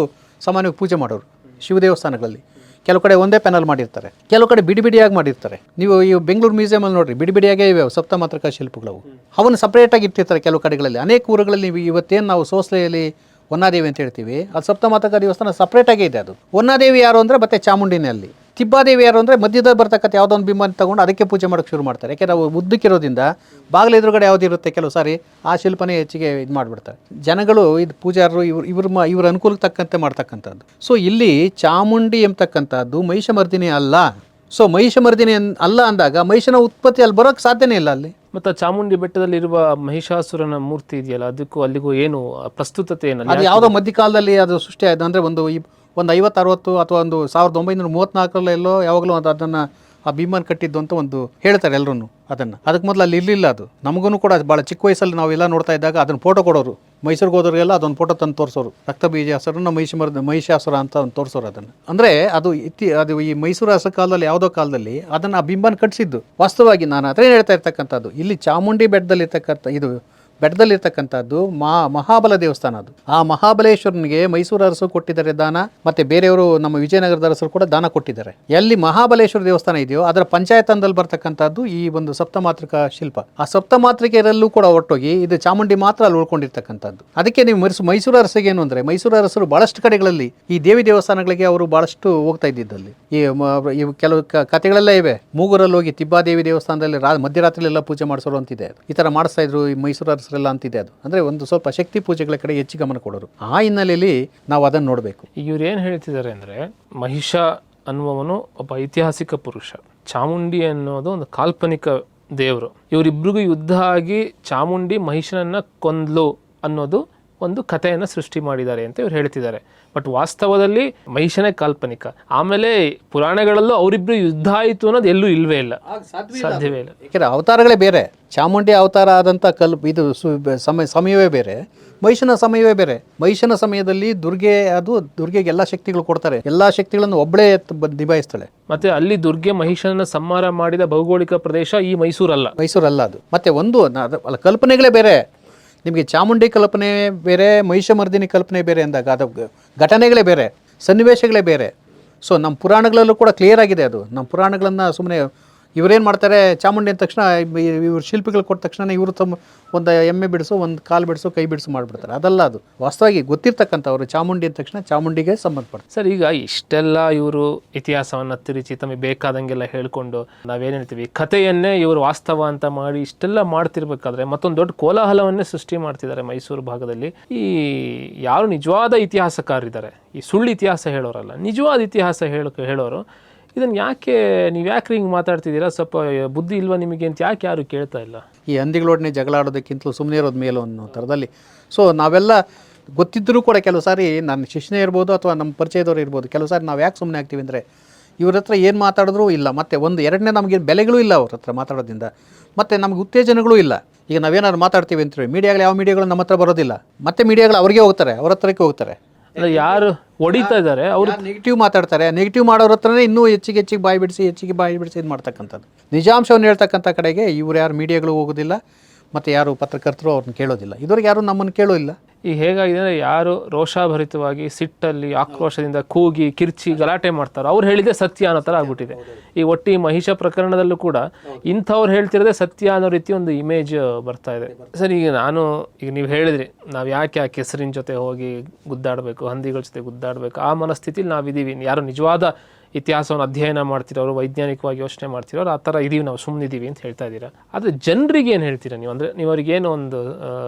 B: ಸಾಮಾನ್ಯವಾಗಿ ಪೂಜೆ ಮಾಡೋರು. ಶಿವ ದೇವಸ್ಥಾನಗಳಲ್ಲಿ ಕೆಲವು ಕಡೆ ಒಂದೇ ಪ್ಯಾನಲ್ ಮಾಡಿರ್ತಾರೆ, ಕೆಲವು ಕಡೆ ಬಿಡಿಯಾಗಿ ಮಾಡಿರ್ತಾರೆ. ನೀವು ಈ ಬೆಂಗಳೂರು ಮ್ಯೂಸಿಯಮಲ್ಲಿ ನೋಡಿರಿ, ಬಿಡಿಯಾಗೇ ಇವೆ ಸಪ್ತಮಾತೃಕಾ ಶಿಲ್ಪಗಳು. ಅವನ್ನು ಸಪ್ರೇಟಾಗಿ ಇಟ್ಟಿರ್ತಾರೆ ಕೆಲವು ಕಡೆಗಳಲ್ಲಿ. ಅನೇಕ ಊರುಗಳಲ್ಲಿ ನೀವು ಇವತ್ತೇನು ನಾವು ಸೋಸ್ಲೆಯಲ್ಲಿ ಹೊನ್ನಾದೇವಿ ಅಂತ ಹೇಳ್ತೀವಿ, ಅದು ಸಪ್ತಮಾತೃಕಾ ದೇವಸ್ಥಾನ ಸಪ್ರೇಟಾಗೇ ಇದೆ. ಅದು ಹೊನ್ನಾದೇವಿ ಯಾರು ಅಂದರೆ ಮತ್ತೆ ಚಾಮುಂಡಿನೇ ಅಲ್ಲಿ. ತಿಬ್ಬಾದೇವಿ ಯಾರು ಅಂದರೆ ಮಧ್ಯದಲ್ಲಿ ಬರ್ತಕ್ಕಂಥ ಯಾವುದೋ ಒಂದು ಬಿಂಬ ತಗೊಂಡು ಅದಕ್ಕೆ ಪೂಜೆ ಮಾಡೋಕ್ಕೆ ಶುರು ಮಾಡ್ತಾರೆ. ಯಾಕೆ ನಾವು ಉದ್ದಕ್ಕಿರೋದ್ರಿಂದ ಬಾಗಿಲು ಎದುರುಗಡೆ ಯಾವುದಿರುತ್ತೆ ಕೆಲವು ಸಾರಿ ಆ ಶಿಲ್ಪನೇ ಹೆಚ್ಚಿಗೆ ಇದು ಮಾಡಿಬಿಡ್ತಾರೆ ಜನಗಳು. ಇದು ಪೂಜಾರರು ಇವ್ರ ಅನುಕೂಲಕ್ಕೆ ತಕ್ಕಂತೆ ಮಾಡ್ತಕ್ಕಂಥದ್ದು. ಸೊ ಇಲ್ಲಿ ಚಾಮುಂಡಿ ಎಂಬತಕ್ಕಂಥದ್ದು ಮಹಿಷಮರ್ದಿನಿ ಅಲ್ಲ. ಸೊ ಮಹಿಷಮರ್ದಿನಿ ಅಲ್ಲ ಅಂದಾಗ ಮಹಿಷನ ಉತ್ಪತ್ತಿ ಅಲ್ಲಿ ಬರೋಕ್ಕೆ ಸಾಧ್ಯನೇ ಇಲ್ಲ ಅಲ್ಲಿ.
A: ಮತ್ತು ಚಾಮುಂಡಿ ಬೆಟ್ಟದಲ್ಲಿರುವ ಮಹಿಷಾಸುರನ ಮೂರ್ತಿ ಇದೆಯಲ್ಲ, ಅದಕ್ಕೂ ಅಲ್ಲಿಗೂ ಏನು ಪ್ರಸ್ತುತತೆ ಏನು?
B: ಅದು ಯಾವುದೋ ಮಧ್ಯಕಾಲದಲ್ಲಿ ಅದು ಸೃಷ್ಟಿ ಆಯಿತು. ಅಂದರೆ ಒಂದು 50-60 ಅಥವಾ ಒಂದು 1934 ಯಾವಾಗಲೂ ಅದನ್ನು ಆ ಭೀಮನ್ ಕಟ್ಟಿದ್ದು ಅಂತ ಒಂದು ಹೇಳ್ತಾರೆ ಎಲ್ಲರೂ. ಅದಕ್ಕೆ ಮೊದಲು ಅಲ್ಲಿ ಇರಲಿಲ್ಲ. ಅದು ನಮಗೂ ಕೂಡ ಭಾಳ ಚಿಕ್ಕ ವಯಸ್ಸಲ್ಲಿ ನಾವೆಲ್ಲ ನೋಡ್ತಾ ಇದ್ದಾಗ ಅದನ್ನು ಫೋಟೋ ಕೊಡೋರು, ಮೈಸೂರಿಗೆ ಹೋದವ್ರಿಗೆಲ್ಲ ಅದೊಂದು ಫೋಟೋ ತಂದು ತೋರಿಸೋರು. ರಕ್ತಬೀಜಾಸುರನ ಮಹಿಷಾಸುರ ಅಂತ ಒಂದು ತೋರಿಸೋರು ಅದನ್ನು. ಅಂದರೆ ಅದು ಈ ಮೈಸೂರು ಅರಸ ಕಾಲದಲ್ಲಿ ಯಾವುದೋ ಕಾಲದಲ್ಲಿ ಅದನ್ನು ಆ ಬಿಂಬನ ಕಟ್ಟಿಸಿದ್ದು. ವಾಸ್ತವವಾಗಿ ನಾನು ಅದೇ ಹೇಳ್ತಾ ಇರ್ತಕ್ಕಂಥದ್ದು, ಇಲ್ಲಿ ಚಾಮುಂಡಿ ಬೆಟ್ಟದಲ್ಲಿರ್ತಕ್ಕಂಥದ್ದು ಮಹಾಬಲ ದೇವಸ್ಥಾನ. ಅದು ಆ ಮಹಾಬಲೇಶ್ವರನಿಗೆ ಮೈಸೂರು ಅರಸರು ಕೊಟ್ಟಿದ್ದಾರೆ ದಾನ, ಮತ್ತೆ ಬೇರೆಯವರು ನಮ್ಮ ವಿಜಯನಗರದ ಅರಸರು ಕೂಡ ದಾನ ಕೊಟ್ಟಿದ್ದಾರೆ. ಎಲ್ಲಿ ಮಹಾಬಲೇಶ್ವರ ದೇವಸ್ಥಾನ ಇದೆಯೋ ಅದರ ಪಂಚಾಯತನದಲ್ಲಿ ಬರ್ತಕ್ಕಂಥದ್ದು ಈ ಒಂದು ಸಪ್ತಮಾತೃಕಾ ಶಿಲ್ಪ. ಆ ಸಪ್ತಮಾತೃಕೆಯರಲ್ಲೂ ಕೂಡ ಒಟ್ಟೋಗಿ ಇದು ಚಾಮುಂಡಿ ಮಾತ್ರ ಅಲ್ಲಿ ಉಳ್ಕೊಂಡಿರ್ತಕ್ಕಂಥದ್ದು. ಅದಕ್ಕೆ ನೀವು ಮೈಸೂರು ಅರಸಿಗೆ ಏನು ಅಂದರೆ, ಮೈಸೂರು ಅರಸರು ಬಹಳಷ್ಟು ಕಡೆಗಳಲ್ಲಿ ಈ ದೇವಿ ದೇವಸ್ಥಾನಗಳಿಗೆ ಅವರು ಬಹಳಷ್ಟು ಹೋಗ್ತಾ ಇದ್ದಿದ್ದಲ್ಲಿ. ಈ ಕೆಲವು ಕಥೆಗಳೆಲ್ಲ ಇವೆ. ಮೂಗೂರಲ್ಲಿ ಹೋಗಿ ತಿಬ್ಬಾದೇವಿ ದೇವಸ್ಥಾನದಲ್ಲಿ ಮಧ್ಯರಾತ್ರಿಲೆಲ್ಲ ಪೂಜೆ ಮಾಡಿಸೋರು ಅಂತಿದೆ. ಈ ಥರ ಮಾಡಿಸ್ತಾ ಇದ್ರು ಈ ಮೈಸೂರು ಅರಸರೆಲ್ಲ ಅಂತಿದೆ. ಅದು ಅಂದರೆ ಒಂದು ಸ್ವಲ್ಪ ಶಕ್ತಿ ಪೂಜೆಗಳ ಕಡೆ ಹೆಚ್ಚು ಗಮನ ಕೊಡೋರು. ಆ ಹಿನ್ನೆಲೆಯಲ್ಲಿ ನಾವು ಅದನ್ನು ನೋಡಬೇಕು.
A: ಇವ್ರು ಏನು ಹೇಳ್ತಿದ್ದಾರೆ ಅಂದರೆ, ಮಹಿಷ ಅನ್ನುವವನು ಒಬ್ಬ ಐತಿಹಾಸಿಕ ಪುರುಷ, ಚಾಮುಂಡಿ ಅನ್ನೋದು ಒಂದು ಕಾಲ್ಪನಿಕ ದೇವರು. ಇವರಿಬ್ಬರಿಗೂ ಯುದ್ಧ ಆಗಿ ಚಾಮುಂಡಿ ಮಹಿಷನನ್ನ ಕೊಂದ್ಲು ಅನ್ನೋದು ಒಂದು ಕಥೆಯನ್ನು ಸೃಷ್ಟಿ ಮಾಡಿದ್ದಾರೆ ಅಂತ ಇವ್ರು ಹೇಳ್ತಿದ್ದಾರೆ. ಬಟ್ ವಾಸ್ತವದಲ್ಲಿ ಮಹಿಷನೇ ಕಾಲ್ಪನಿಕ. ಆಮೇಲೆ ಪುರಾಣಗಳಲ್ಲೂ ಅವರಿಬ್ರು ಯುದ್ಧ ಆಯಿತು ಅನ್ನೋದು ಎಲ್ಲೂ ಇಲ್ವೇ ಇಲ್ಲ, ಸಾಧ್ಯವೇ ಇಲ್ಲ.
B: ಯಾಕೆಂದರೆ ಅವತಾರಗಳೇ ಬೇರೆ. ಚಾಮುಂಡಿ ಅವತಾರ ಆದಂಥ ಇದು ಸಮಯವೇ ಬೇರೆ, ಮಹಿಷನ ಸಮಯವೇ ಬೇರೆ. ಮಹಿಷನ ಸಮಯದಲ್ಲಿ ದುರ್ಗೆಗೆ ಎಲ್ಲ ಶಕ್ತಿಗಳು ಕೊಡ್ತಾರೆ, ಎಲ್ಲ ಶಕ್ತಿಗಳನ್ನು ಒಬ್ಬಳೇ ನಿಭಾಯಿಸ್ತಾಳೆ.
A: ಮತ್ತೆ ಅಲ್ಲಿ ದುರ್ಗೆ ಮಹಿಷನ ಸಂಹಾರ ಮಾಡಿದ ಭೌಗೋಳಿಕ ಪ್ರದೇಶ ಈ ಮೈಸೂರಲ್ಲ.
B: ಅದು ಮತ್ತೆ ಅಲ್ಲ, ಕಲ್ಪನೆಗಳೇ ಬೇರೆ. ನಿಮಗೆ ಚಾಮುಂಡಿ ಕಲ್ಪನೆ ಬೇರೆ, ಮಹಿಷಮರ್ದಿನಿ ಕಲ್ಪನೆ ಬೇರೆ ಅಂದಾಗ ಅದು ಘಟನೆಗಳೇ ಬೇರೆ, ಸನ್ನಿವೇಶಗಳೇ ಬೇರೆ. ಸೊ ನಮ್ಮ ಪುರಾಣಗಳಲ್ಲೂ ಕೂಡ ಕ್ಲಿಯರ್ ಆಗಿದೆ ಅದು. ನಮ್ಮ ಪುರಾಣಗಳನ್ನು ಸುಮ್ಮನೆ ಇವರೇನು ಮಾಡ್ತಾರೆ, ಚಾಮುಂಡಿ ಅಂದ ತಕ್ಷಣ ಇವ್ರು ಶಿಲ್ಪಿಗಳು ಕೊಟ್ಟ ತಕ್ಷಣ ಇವರು ತಮ್ಮ ಒಂದು ಎಮ್ಮೆ ಬಿಡಿಸು, ಒಂದು ಕಾಲು ಬಿಡಿಸು, ಕೈ ಬಿಡಿಸು ಮಾಡಿಬಿಡ್ತಾರೆ. ಅದಲ್ಲ, ಅದು ವಾಸ್ತವವಾಗಿ ಗೊತ್ತಿರ್ತಕ್ಕಂಥವ್ರು ಚಾಮುಂಡಿ ಅಂದ ತಕ್ಷಣ ಚಾಮುಂಡಿಗೆ ಸಂಬಂಧಪಡ್ತಾರೆ.
A: ಸರ್, ಈಗ ಇಷ್ಟೆಲ್ಲ ಇವರು ಇತಿಹಾಸವನ್ನು ತಿರುಚಿ ತಮಗೆ ಬೇಕಾದಂಗೆಲ್ಲ ಹೇಳ್ಕೊಂಡು ನಾವೇನು ಹೇಳ್ತೀವಿ ಕಥೆಯನ್ನೇ ಇವರು ವಾಸ್ತವ ಅಂತ ಮಾಡಿ ಇಷ್ಟೆಲ್ಲ ಮಾಡ್ತಿರ್ಬೇಕಾದ್ರೆ ಮತ್ತೊಂದು ದೊಡ್ಡ ಕೋಲಾಹಲವನ್ನೇ ಸೃಷ್ಟಿ ಮಾಡ್ತಿದ್ದಾರೆ ಮೈಸೂರು ಭಾಗದಲ್ಲಿ. ಈ ಯಾರು ನಿಜವಾದ ಇತಿಹಾಸಕಾರರಿದ್ದಾರೆ, ಈ ಸುಳ್ಳು ಇತಿಹಾಸ ಹೇಳೋರಲ್ಲ, ನಿಜವಾದ ಇತಿಹಾಸ ಹೇಳೋರು, ಇದನ್ನು ನೀವು ಯಾಕೆ ಹಿಂಗೆ ಮಾತಾಡ್ತಿದ್ದೀರಾ, ಸ್ವಲ್ಪ ಬುದ್ಧಿ ಇಲ್ವಾ ನಿಮಗೆ ಅಂತ ಯಾರು ಕೇಳ್ತಾ ಇಲ್ಲ?
B: ಈ ಹಂದಿಗಳೊಡನೆ ಜಗಳ ಆಡೋದಕ್ಕಿಂತಲೂ ಸುಮ್ಮನೆ ಇರೋದು ಮೇಲು ಅನ್ನೋ ಥರದಲ್ಲಿ. ಸೊ ನಾವೆಲ್ಲ ಗೊತ್ತಿದ್ದರೂ ಕೂಡ ಕೆಲವು ಸಾರಿ ನನ್ನ ಶಿಷ್ಯನೇ ಇರ್ಬೋದು ಅಥವಾ ನಮ್ಮ ಪರಿಚಯದವ್ರು ಇರ್ಬೋದು, ಕೆಲವು ಸಾರಿ ನಾವು ಯಾಕೆ ಸುಮ್ಮನೆ ಆಗ್ತೀವಿ ಅಂದರೆ ಇವ್ರ ಹತ್ರ ಏನು ಮಾತಾಡಿದ್ರೂ ಇಲ್ಲ, ಮತ್ತು ಎರಡನೇ ನಮಗೆ ಬೆಲೆಗಳೂ ಇಲ್ಲ ಅವ್ರ ಹತ್ರ ಮಾತಾಡೋದ್ರಿಂದ, ಮತ್ತು ನಮಗೆ ಉತ್ತೇಜನಗಳೂ ಇಲ್ಲ. ಈಗ ನಾವೇನಾದ್ರು ಮಾತಾಡ್ತೀವಿ ಅಂತೀವಿ, ಮೀಡಿಯಾಗಳು ಯಾವ ಮೀಡಿಯಾಗಳು ನಮ್ಮ ಹತ್ರ ಬರೋದಿಲ್ಲ, ಮತ್ತೆ ಮೀಡಿಯಾಗಳು ಅವ್ರಿಗೆ ಹೋಗ್ತಾರೆ, ಅವ್ರ ಹತ್ರಕ್ಕೆ ಹೋಗ್ತಾರೆ.
A: ಯಾರು ಹೊಡಿತಾ ಇದ್ದಾರೆ ಅವ್ರು
B: ನೆಗೆಟಿವ್ ಮಾತಾಡ್ತಾರೆ, ನೆಗೆಟಿವ್ ಮಾಡೋರ ಹತ್ರನೇ ಇನ್ನೂ ಹೆಚ್ಚಿಗೆ ಬಾಯಿ ಬಿಡಿಸಿ ಇದು ಮಾಡ್ತಕ್ಕಂಥದ್ದು. ನಿಜಾಂಶವನ್ನು ಹೇಳ್ತಕ್ಕಂಥ ಕಡೆಗೆ ಇವ್ರು ಯಾರು ಮೀಡಿಯಾಗಳು ಹೋಗೋದಿಲ್ಲ, ಮತ್ತು ಯಾರು ಪತ್ರಕರ್ತರು ಅವ್ರನ್ನ ಕೇಳೋದಿಲ್ಲ. ಇದುವರೆಗೆ ಯಾರು ನಮ್ಮನ್ನು ಕೇಳೋದಿಲ್ಲ.
A: ಈಗ ಹೇಗಾಗಿದೆ ಅಂದರೆ ಯಾರು ರೋಷಾಭರಿತವಾಗಿ ಸಿಟ್ಟಲ್ಲಿ ಆಕ್ರೋಶದಿಂದ ಕೂಗಿ ಕಿರ್ಚಿ ಗಲಾಟೆ ಮಾಡ್ತಾರೋ ಅವ್ರು ಹೇಳಿದೆ ಸತ್ಯ ಅನ್ನೋ ಥರ ಆಗ್ಬಿಟ್ಟಿದೆ. ಈ ಒಟ್ಟಿ ಮಹಿಷ ಪ್ರಕರಣದಲ್ಲೂ ಕೂಡ ಇಂಥವ್ರು ಹೇಳ್ತಿರೋದೇ ಸತ್ಯ ಅನ್ನೋ ರೀತಿ ಒಂದು ಇಮೇಜ್ ಬರ್ತಾ ಇದೆ. ಸರ್, ಈಗ ನೀವು ಹೇಳಿದ್ರಿ ನಾವು ಯಾಕೆ ಕೆಸರಿನ ಜೊತೆ ಹೋಗಿ ಗುದ್ದಾಡಬೇಕು, ಹಂದಿಗಳ ಜೊತೆ ಗುದ್ದಾಡಬೇಕು, ಆ ಮನಸ್ಥಿತಿಲಿ ನಾವಿದ್ದೀವಿ. ಯಾರು ನಿಜವಾದ ಇತಿಹಾಸವನ್ನು ಅಧ್ಯಯನ ಮಾಡ್ತಿರೋರು, ವೈಜ್ಞಾನಿಕವಾಗಿ ಯೋಚನೆ ಮಾಡ್ತಿರೋರು ಆ ಥರ ಇದೀವಿ, ನಾವು ಸುಮ್ಮನಿದ್ದೀವಿ ಅಂತ ಹೇಳ್ತಾ ಇದ್ದೀರಾ. ಆದರೆ ಜನರಿಗೆ ಏನು ಹೇಳ್ತೀರಾ ನೀವು? ಅಂದರೆ ನೀವು ಅವ್ರಿಗೇನು ಒಂದು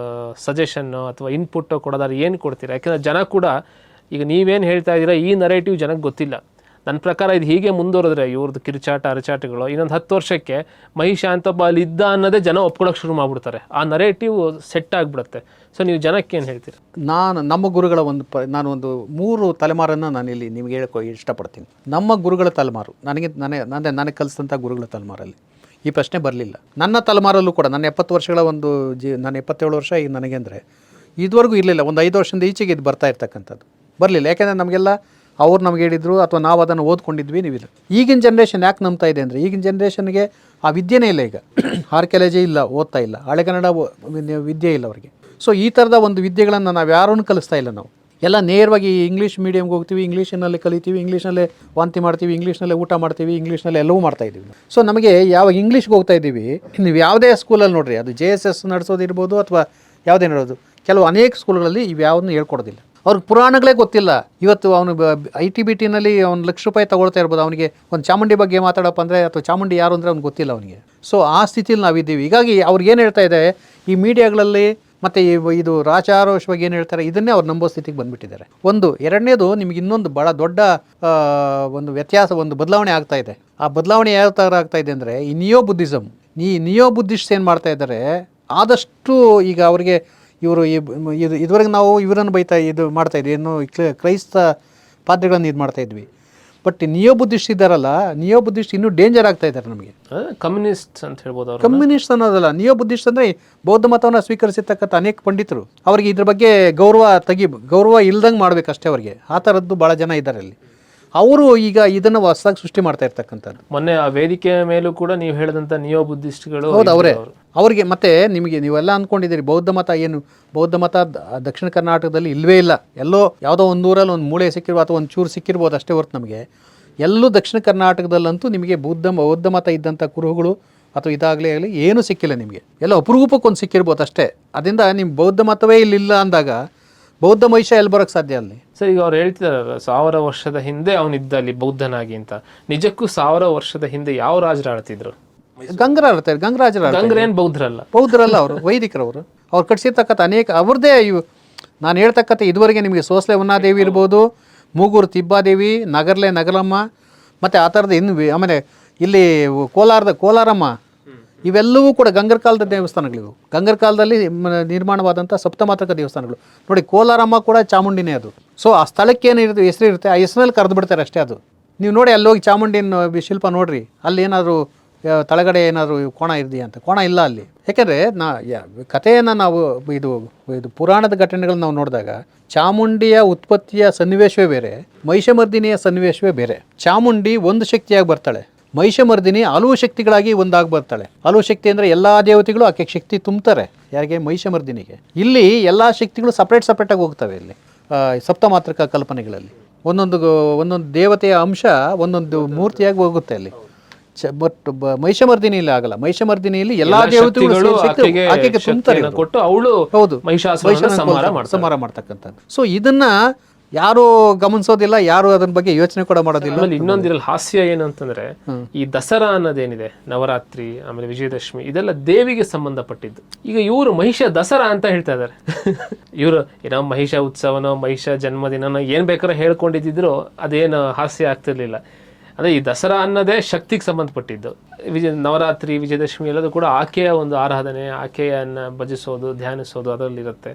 A: ಸಜೆಷನ್ನು ಅಥವಾ ಇನ್ಪುಟ್ಟು ಕೊಡೋದಾದ್ರೆ ಏನು ಕೊಡ್ತೀರಾ? ಯಾಕೆಂದರೆ ಜನ ಕೂಡ ಈಗ ನೀವೇನು ಹೇಳ್ತಾ ಇದ್ದೀರಾ ಈ ನರೇಟಿವ್ ಜನಕ್ಕೆ ಗೊತ್ತಿಲ್ಲ. ನನ್ನ ಪ್ರಕಾರ ಇದು ಹೀಗೆ ಮುಂದುವರೆದ್ರೆ ಇವ್ರದ್ದು ಕಿರುಚಾಟ ಅರಚಾಟಗಳು ಇನ್ನೊಂದು 10 ವರ್ಷಕ್ಕೆ ಮಹಿಷ ಅಂತ ಒಬ್ಬ ಅಲ್ಲಿ ಇದ್ದ ಅನ್ನೋದೇ ಜನ ಒಪ್ಕೊಳ್ಳೋಕೆ ಶುರು ಮಾಡಿಬಿಡ್ತಾರೆ. ಆ ನರೇಟಿವ್ ಸೆಟ್ ಆಗಿಬಿಡುತ್ತೆ. ಸೊ ನೀವು ಜನಕ್ಕೆ ಏನು ಹೇಳ್ತೀರಿ?
B: ನಮ್ಮ ಗುರುಗಳ ನಾನು ಒಂದು 3 ತಲೆಮಾರನ್ನು ನಾನು ಇಲ್ಲಿ ನಿಮಗೆ ಹೇಳೋಕೆ ಇಷ್ಟಪಡ್ತೀನಿ. ನಮ್ಮ ಗುರುಗಳ ತಲೆಮಾರು ನನಗೆ ಕಲಿಸಿದಂಥ ಗುರುಗಳ ತಲೆಮಾರಲ್ಲಿ ಈ ಪ್ರಶ್ನೆ ಬರಲಿಲ್ಲ. ನನ್ನ ತಲೆಮಾರಲ್ಲೂ ಕೂಡ ನನ್ನ 70 ವರ್ಷಗಳ ನಾನು 77 ವರ್ಷ ಈಗ ನನಗೆ ಅಂದರೆ ಇದುವರೆಗೂ ಇರಲಿಲ್ಲ. ಒಂದು 5 ವರ್ಷದಿಂದ ಈಚೆಗೆ ಇದು ಬರ್ತಾ ಇರ್ತಕ್ಕಂಥದ್ದು ಬರಲಿಲ್ಲ. ಯಾಕೆಂದರೆ ನಮಗೆಲ್ಲ ಅವ್ರು ನಮ್ಗೆ ಹೇಳಿದ್ರು ಅಥವಾ ನಾವು ಅದನ್ನು ಓದ್ಕೊಂಡಿದ್ವಿ. ನೀವಿಲ್ಲ. ಈಗಿನ ಜನ್ರೇಷನ್ ಯಾಕೆ ನಂಬ್ತಾ ಇದೆ ಅಂದರೆ ಈಗಿನ ಜನ್ರೇಷನ್ಗೆ ಆ ವಿದ್ಯೆನೇ ಇಲ್ಲ. ಈಗ ಆರ್ಕಿಯಾಲಜಿ ಇಲ್ಲ, ಓದ್ತಾ ಇಲ್ಲ, ಹಳೆಗನ್ನಡ ವಿದ್ಯೆ ಇಲ್ಲ ಅವರಿಗೆ. ಸೊ ಈ ಥರದ ಒಂದು ವಿದ್ಯೆಗಳನ್ನು ನಾವು ಯಾರನ್ನು ಕಲಿಸ್ತಾ ಇಲ್ಲ. ನಾವು ಎಲ್ಲ ನೇರವಾಗಿ ಇಂಗ್ಲೀಷ್ ಮೀಡಿಯಮ್ಗೆ ಹೋಗ್ತೀವಿ, ಇಂಗ್ಲೀಷಿನಲ್ಲಿ ಕಲಿತೀವಿ, ಇಂಗ್ಲೀಷ್ನಲ್ಲೇ ವಾಂತಿ ಮಾಡ್ತೀವಿ, ಇಂಗ್ಲೀಷ್ನಲ್ಲೇ ಊಟ ಮಾಡ್ತೀವಿ, ಇಂಗ್ಲೀಷ್ನಲ್ಲೇ ಎಲ್ಲವೂ ಮಾಡ್ತಾಯಿದ್ದೀವಿ. ಸೊ ನಮಗೆ ಯಾವಾಗ ಇಂಗ್ಲೀಷ್ಗೆ ಹೋಗ್ತಾ ಇದ್ದೀವಿ, ನೀವು ಯಾವುದೇ ಸ್ಕೂಲಲ್ಲಿ ನೋಡಿರಿ, ಅದು JSS ನಡೆಸೋದಿರ್ಬೋದು ಅಥವಾ ಯಾವುದೇ ನಡೆಯೋದು, ಕೆಲವು ಅನೇಕ ಸ್ಕೂಲ್ಗಳಲ್ಲಿ ಇವು ಯಾವುದನ್ನು ಹೇಳ್ಕೊಡೋದಿಲ್ಲ. ಅವ್ರಿಗೆ ಪುರಾಣಗಳೇ ಗೊತ್ತಿಲ್ಲ. ಇವತ್ತು ಅವನು ITBTನಲ್ಲಿ ಅವ್ನು ₹1,00,000 ತಗೊಳ್ತಾ ಇರ್ಬೋದು, ಅವನಿಗೆ ಒಂದು ಚಾಮುಂಡಿ ಬಗ್ಗೆ ಮಾತಾಡಪ್ಪ ಅಂದರೆ ಅಥವಾ ಚಾಮುಂಡಿ ಯಾರು ಅಂದರೆ ಅವ್ನಿಗೆ ಗೊತ್ತಿಲ್ಲ ಅವನಿಗೆ. ಸೊ ಆ ಸ್ಥಿತಿಯಲ್ಲಿ ನಾವಿದ್ದೀವಿ. ಹೀಗಾಗಿ ಅವ್ರಿಗೆ ಏನು ಹೇಳ್ತಾ ಇದೆ ಈ ಮೀಡಿಯಾಗಳಲ್ಲಿ ಮತ್ತು ಇದು ರಾಜಾರೋಷವಾಗಿ ಏನು ಹೇಳ್ತಾರೆ ಇದನ್ನೇ ಅವ್ರು ನಂಬೋ ಸ್ಥಿತಿಗೆ ಬಂದುಬಿಟ್ಟಿದ್ದಾರೆ. ಎರಡನೇದು ನಿಮಗೆ ಇನ್ನೊಂದು ಭಾಳ ದೊಡ್ಡ ಒಂದು ವ್ಯತ್ಯಾಸ, ಒಂದು ಬದಲಾವಣೆ ಆಗ್ತಾ ಇದೆ. ಆ ಬದಲಾವಣೆ ಯಾವ ಥರ ಆಗ್ತಾ ಇದೆ ಅಂದರೆ ಈ ನಿಯೋ ಬುದ್ಧಿಸ್ಟ್ ಏನು ಮಾಡ್ತಾ ಇದ್ದಾರೆ, ಆದಷ್ಟು ಈಗ ಅವರಿಗೆ ಇವರು ಇದುವರೆಗೆ ನಾವು ಇವರನ್ನು ಮಾಡ್ತಾ ಇದ್ವಿ, ಏನು ಕ್ರೈಸ್ತ ಪಾದ್ರಿಗಳನ್ನು ಇದು ಮಾಡ್ತಾ ಇದ್ವಿ. ಬಟ್ ನಿಯೋ ಬುದ್ಧಿಸ್ಟ್ ಇದ್ದಾರಲ್ಲ, ನಿಯೋ ಬುದ್ಧಿಸ್ಟ್ ಇನ್ನೂ ಡೇಂಜರ್ ಆಗ್ತಾ ಇದ್ದಾರೆ ನಮಗೆ.
A: ಕಮ್ಯುನಿಸ್ಟ್ ಅಂತ ಹೇಳ್ಬೋದು.
B: ಕಮ್ಯುನಿಸ್ಟ್ ಅನ್ನೋದಲ್ಲ, ನಿಯೋ ಬುದ್ಧಿಸ್ಟ್ ಅಂದರೆ ಬೌದ್ಧ ಮತವನ್ನು ಸ್ವೀಕರಿಸಿರ್ತಕ್ಕಂಥ ಅನೇಕ ಪಂಡಿತರು. ಅವರಿಗೆ ಇದ್ರ ಬಗ್ಗೆ ಗೌರವ ಇಲ್ದಂಗೆ ಮಾಡಬೇಕಷ್ಟೇ ಅವರಿಗೆ. ಆ ಥರದ್ದು ಭಾಳ ಜನ ಇದ್ದಾರೆ ಅಲ್ಲಿ. ಅವರು ಈಗ ಇದನ್ನು ಹೊಸದಾಗಿ ಸೃಷ್ಟಿ ಮಾಡ್ತಾ ಇರ್ತಕ್ಕಂಥದ್ದು.
A: ಮೊನ್ನೆ ಆ ವೇದಿಕೆ ಮೇಲೂ ಕೂಡ ನೀವು ಹೇಳಿದಂಥ ನಿಯೋ ಬುದ್ಧಿಸ್ಟ್ಗಳು
B: ಹೌದು, ಅವರಿಗೆ ಮತ್ತೆ ನಿಮಗೆ ನೀವೆಲ್ಲ ಅಂದ್ಕೊಂಡಿದ್ದೀರಿ ಬೌದ್ಧ ಮತ ದಕ್ಷಿಣ ಕರ್ನಾಟಕದಲ್ಲಿ ಇಲ್ಲವೇ ಇಲ್ಲ. ಯಾವುದೋ ಒಂದು ಊರಲ್ಲಿ ಒಂದು ಮೂಳೆ ಸಿಕ್ಕಿರ್ಬೋದು ಅಥವಾ ಒಂದು ಚೂರು ಸಿಕ್ಕಿರ್ಬೋದು ಅಷ್ಟೇ ಹೊರತು ನಮಗೆ ಎಲ್ಲೂ ದಕ್ಷಿಣ ಕರ್ನಾಟಕದಲ್ಲಂತೂ ನಿಮಗೆ ಬೌದ್ಧ ಮತ ಇದ್ದಂಥ ಕುರುಹುಗಳು ಅಥವಾ ಇದಾಗಲೇ ಆಗಲಿ ಏನೂ ಸಿಕ್ಕಿಲ್ಲ ನಿಮಗೆ. ಎಲ್ಲ ಅಪರೂಪಕ್ಕೊಂದು ಸಿಕ್ಕಿರ್ಬೋದು ಅಷ್ಟೇ. ಅದರಿಂದ ನಿಮ್ಮ ಬೌದ್ಧ ಮತವೇ ಇಲ್ಲಿಲ್ಲ ಅಂದಾಗ ಬೌದ್ಧ ಮಹಿಷ ಎಲ್ಲಿ ಬರೋಕ್ಕೆ ಸಾಧ್ಯ ಅಲ್ಲಿ?
A: ಸರ್, ಈಗ ಅವ್ರು ಹೇಳ್ತಿದಾರಲ್ಲ 1000 ವರ್ಷದ ಹಿಂದೆ ಅವನಿದ್ದ ಅಲ್ಲಿ ಬೌದ್ಧನಾಗಿ ಅಂತ. ನಿಜಕ್ಕೂ 1000 ವರ್ಷದ ಹಿಂದೆ ಯಾವ ರಾಜರು ಆಳ್ತಿದ್ರು? ಗಂಗರಾಜರು. ಏನು ಬೌದ್ಧರಲ್ಲ ಅವರು ವೈದಿಕರವರು. ಅವ್ರು ಕಟ್ಸಿರ್ತಕ್ಕಂಥ ಅನೇಕ ಅವ್ರದ್ದೇ ನಾನು ಹೇಳ್ತಕ್ಕಂಥ ಇದುವರೆಗೆ ನಿಮಗೆ ಸೋಸ್ಲೆ ವನ್ನಾದೇವಿ ಇರ್ಬೋದು, ಮೂಗೂರು ತಿಬ್ಬಾದೇವಿ, ನಗರಮ್ಮ ಮತ್ತು ಆ ಥರದ್ದು ಆಮೇಲೆ ಇಲ್ಲಿ ಕೋಲಾರಮ್ಮ
B: ಇವೆಲ್ಲವೂ ಕೂಡ ಗಂಗರ ಕಾಲದ ದೇವಸ್ಥಾನಗಳಿವು. ಗಂಗರ ಕಾಲದಲ್ಲಿ ನಿರ್ಮಾಣವಾದಂಥ ಸಪ್ತಮಾತೃಕ ದೇವಸ್ಥಾನಗಳು ನೋಡಿ. ಕೋಲಾರಮ್ಮ ಕೂಡ ಚಾಮುಂಡಿನೇ ಅದು. ಸೊ ಆ ಸ್ಥಳಕ್ಕೆ ಏನಿರುತ್ತೆ ಹೆಸರು ಇರುತ್ತೆ, ಆ ಹೆಸರಲ್ಲಿ ಕರೆದು ಬಿಡ್ತಾರೆ ಅಷ್ಟೇ. ಅದು ನೀವು ನೋಡಿ ಅಲ್ಲಿ ಹೋಗಿ ಚಾಮುಂಡಿನ ಶಿಲ್ಪ ನೋಡ್ರಿ, ಅಲ್ಲಿ ಏನಾದರೂ ತಳಗಡೆ ಏನಾದರೂ ಕೋಣ ಇದೆಯಾ ಅಂತ. ಕೋಣ ಇಲ್ಲ ಅಲ್ಲಿ. ಯಾಕೆಂದರೆ ಕಥೆಯನ್ನು ನಾವು ಇದು ಪುರಾಣದ ಘಟನೆಗಳನ್ನ ನಾವು ನೋಡಿದಾಗ ಚಾಮುಂಡಿಯ ಉತ್ಪತ್ತಿಯ ಸನ್ನಿವೇಶವೇ ಬೇರೆ, ಮಹಿಷಮರ್ದಿನಿಯ ಸನ್ನಿವೇಶವೇ ಬೇರೆ. ಚಾಮುಂಡಿ ಒಂದು ಶಕ್ತಿಯಾಗಿ ಬರ್ತಾಳೆ, ಮಹಿಷಮರ್ದಿನಿ ಹಲವು ಶಕ್ತಿಗಳಾಗಿ ಒಂದಾಗಿ ಬರ್ತಾಳೆ. ಹಲವು ಶಕ್ತಿ ಅಂದರೆ ಎಲ್ಲ ದೇವತೆಗಳು ಆಕೆ ಶಕ್ತಿ ತುಂಬ್ತಾರೆ. ಯಾರಿಗೆ? ಮಹಿಷಮರ್ದಿನಿಗೆ. ಇಲ್ಲಿ ಎಲ್ಲ ಶಕ್ತಿಗಳು ಸಪ್ರೇಟಾಗಿ ಹೋಗ್ತವೆ. ಇಲ್ಲಿ ಸಪ್ತಮಾತೃಕ ಕಲ್ಪನೆಗಳಲ್ಲಿ ಒಂದೊಂದು ದೇವತೆಯ ಅಂಶ ಒಂದೊಂದು ಮೂರ್ತಿಯಾಗಿ ಹೋಗುತ್ತೆ ಅಲ್ಲಿ. ಬಟ್ ಮಹಿಷಮರ್ದಿನಿಯಲ್ಲಿ ಆಗಲ್ಲ. ಮಹಿಷಮರ್ದಿನಿಯಲ್ಲಿ ಎಲ್ಲಾ ದೇವತೆಗಳು ಆಕೆಗೆ ತುಂಬ್ತಾರೆ,
A: ಕೊಟ್ಟು ಅವಳು
B: ಹೌದು
A: ಮಹಿಷಾಸುರನ
B: ಸಂಹಾರ ಮಾಡ್ತಕ್ಕಂಥದ್ದು. ಸೊ ಇದನ್ನ ಯಾರು ಗಮನಿಸೋದಿಲ್ಲ, ಯಾರು ಅದನ್ನ ಬಗ್ಗೆ ಯೋಚನೆ ಕೂಡ ಮಾಡೋದಿಲ್ಲ.
A: ಆಮೇಲೆ ಇನ್ನೊಂದಿರಲ್ಲ ಹಾಸ್ಯ ಏನು ಅಂತಂದ್ರೆ, ಈ ದಸರಾ ಅನ್ನೋದೇನಿದೆ, ನವರಾತ್ರಿ ಆಮೇಲೆ ವಿಜಯದಶಮಿ, ಇದೆಲ್ಲ ದೇವಿಗೆ ಸಂಬಂಧಪಟ್ಟಿದ್ದು. ಈಗ ಇವರು ಮಹಿಷ ದಸರಾ ಅಂತ ಹೇಳ್ತಾ ಇದ್ದಾರೆ. ಇವರು ಏನೋ ಮಹಿಷ ಉತ್ಸವನೋ ಮಹಿಷ ಜನ್ಮದಿನನೋ ಏನ್ ಬೇಕಾದ್ರೂ ಹೇಳ್ಕೊಂಡಿದ್ರು ಅದೇನು ಹಾಸ್ಯ ಆಗ್ತಿರ್ಲಿಲ್ಲ. ಅಂದರೆ ಈ ದಸರಾ ಅನ್ನೋದೇ ಶಕ್ತಿಗೆ ಸಂಬಂಧಪಟ್ಟಿದ್ದು. ನವರಾತ್ರಿ ವಿಜಯದಶಮಿ ಎಲ್ಲದೂ ಕೂಡ ಆಕೆಯ ಒಂದು ಆರಾಧನೆ, ಆಕೆಯನ್ನು ಭಜಿಸೋದು, ಧ್ಯಾನಿಸೋದು ಅದರಲ್ಲಿರುತ್ತೆ.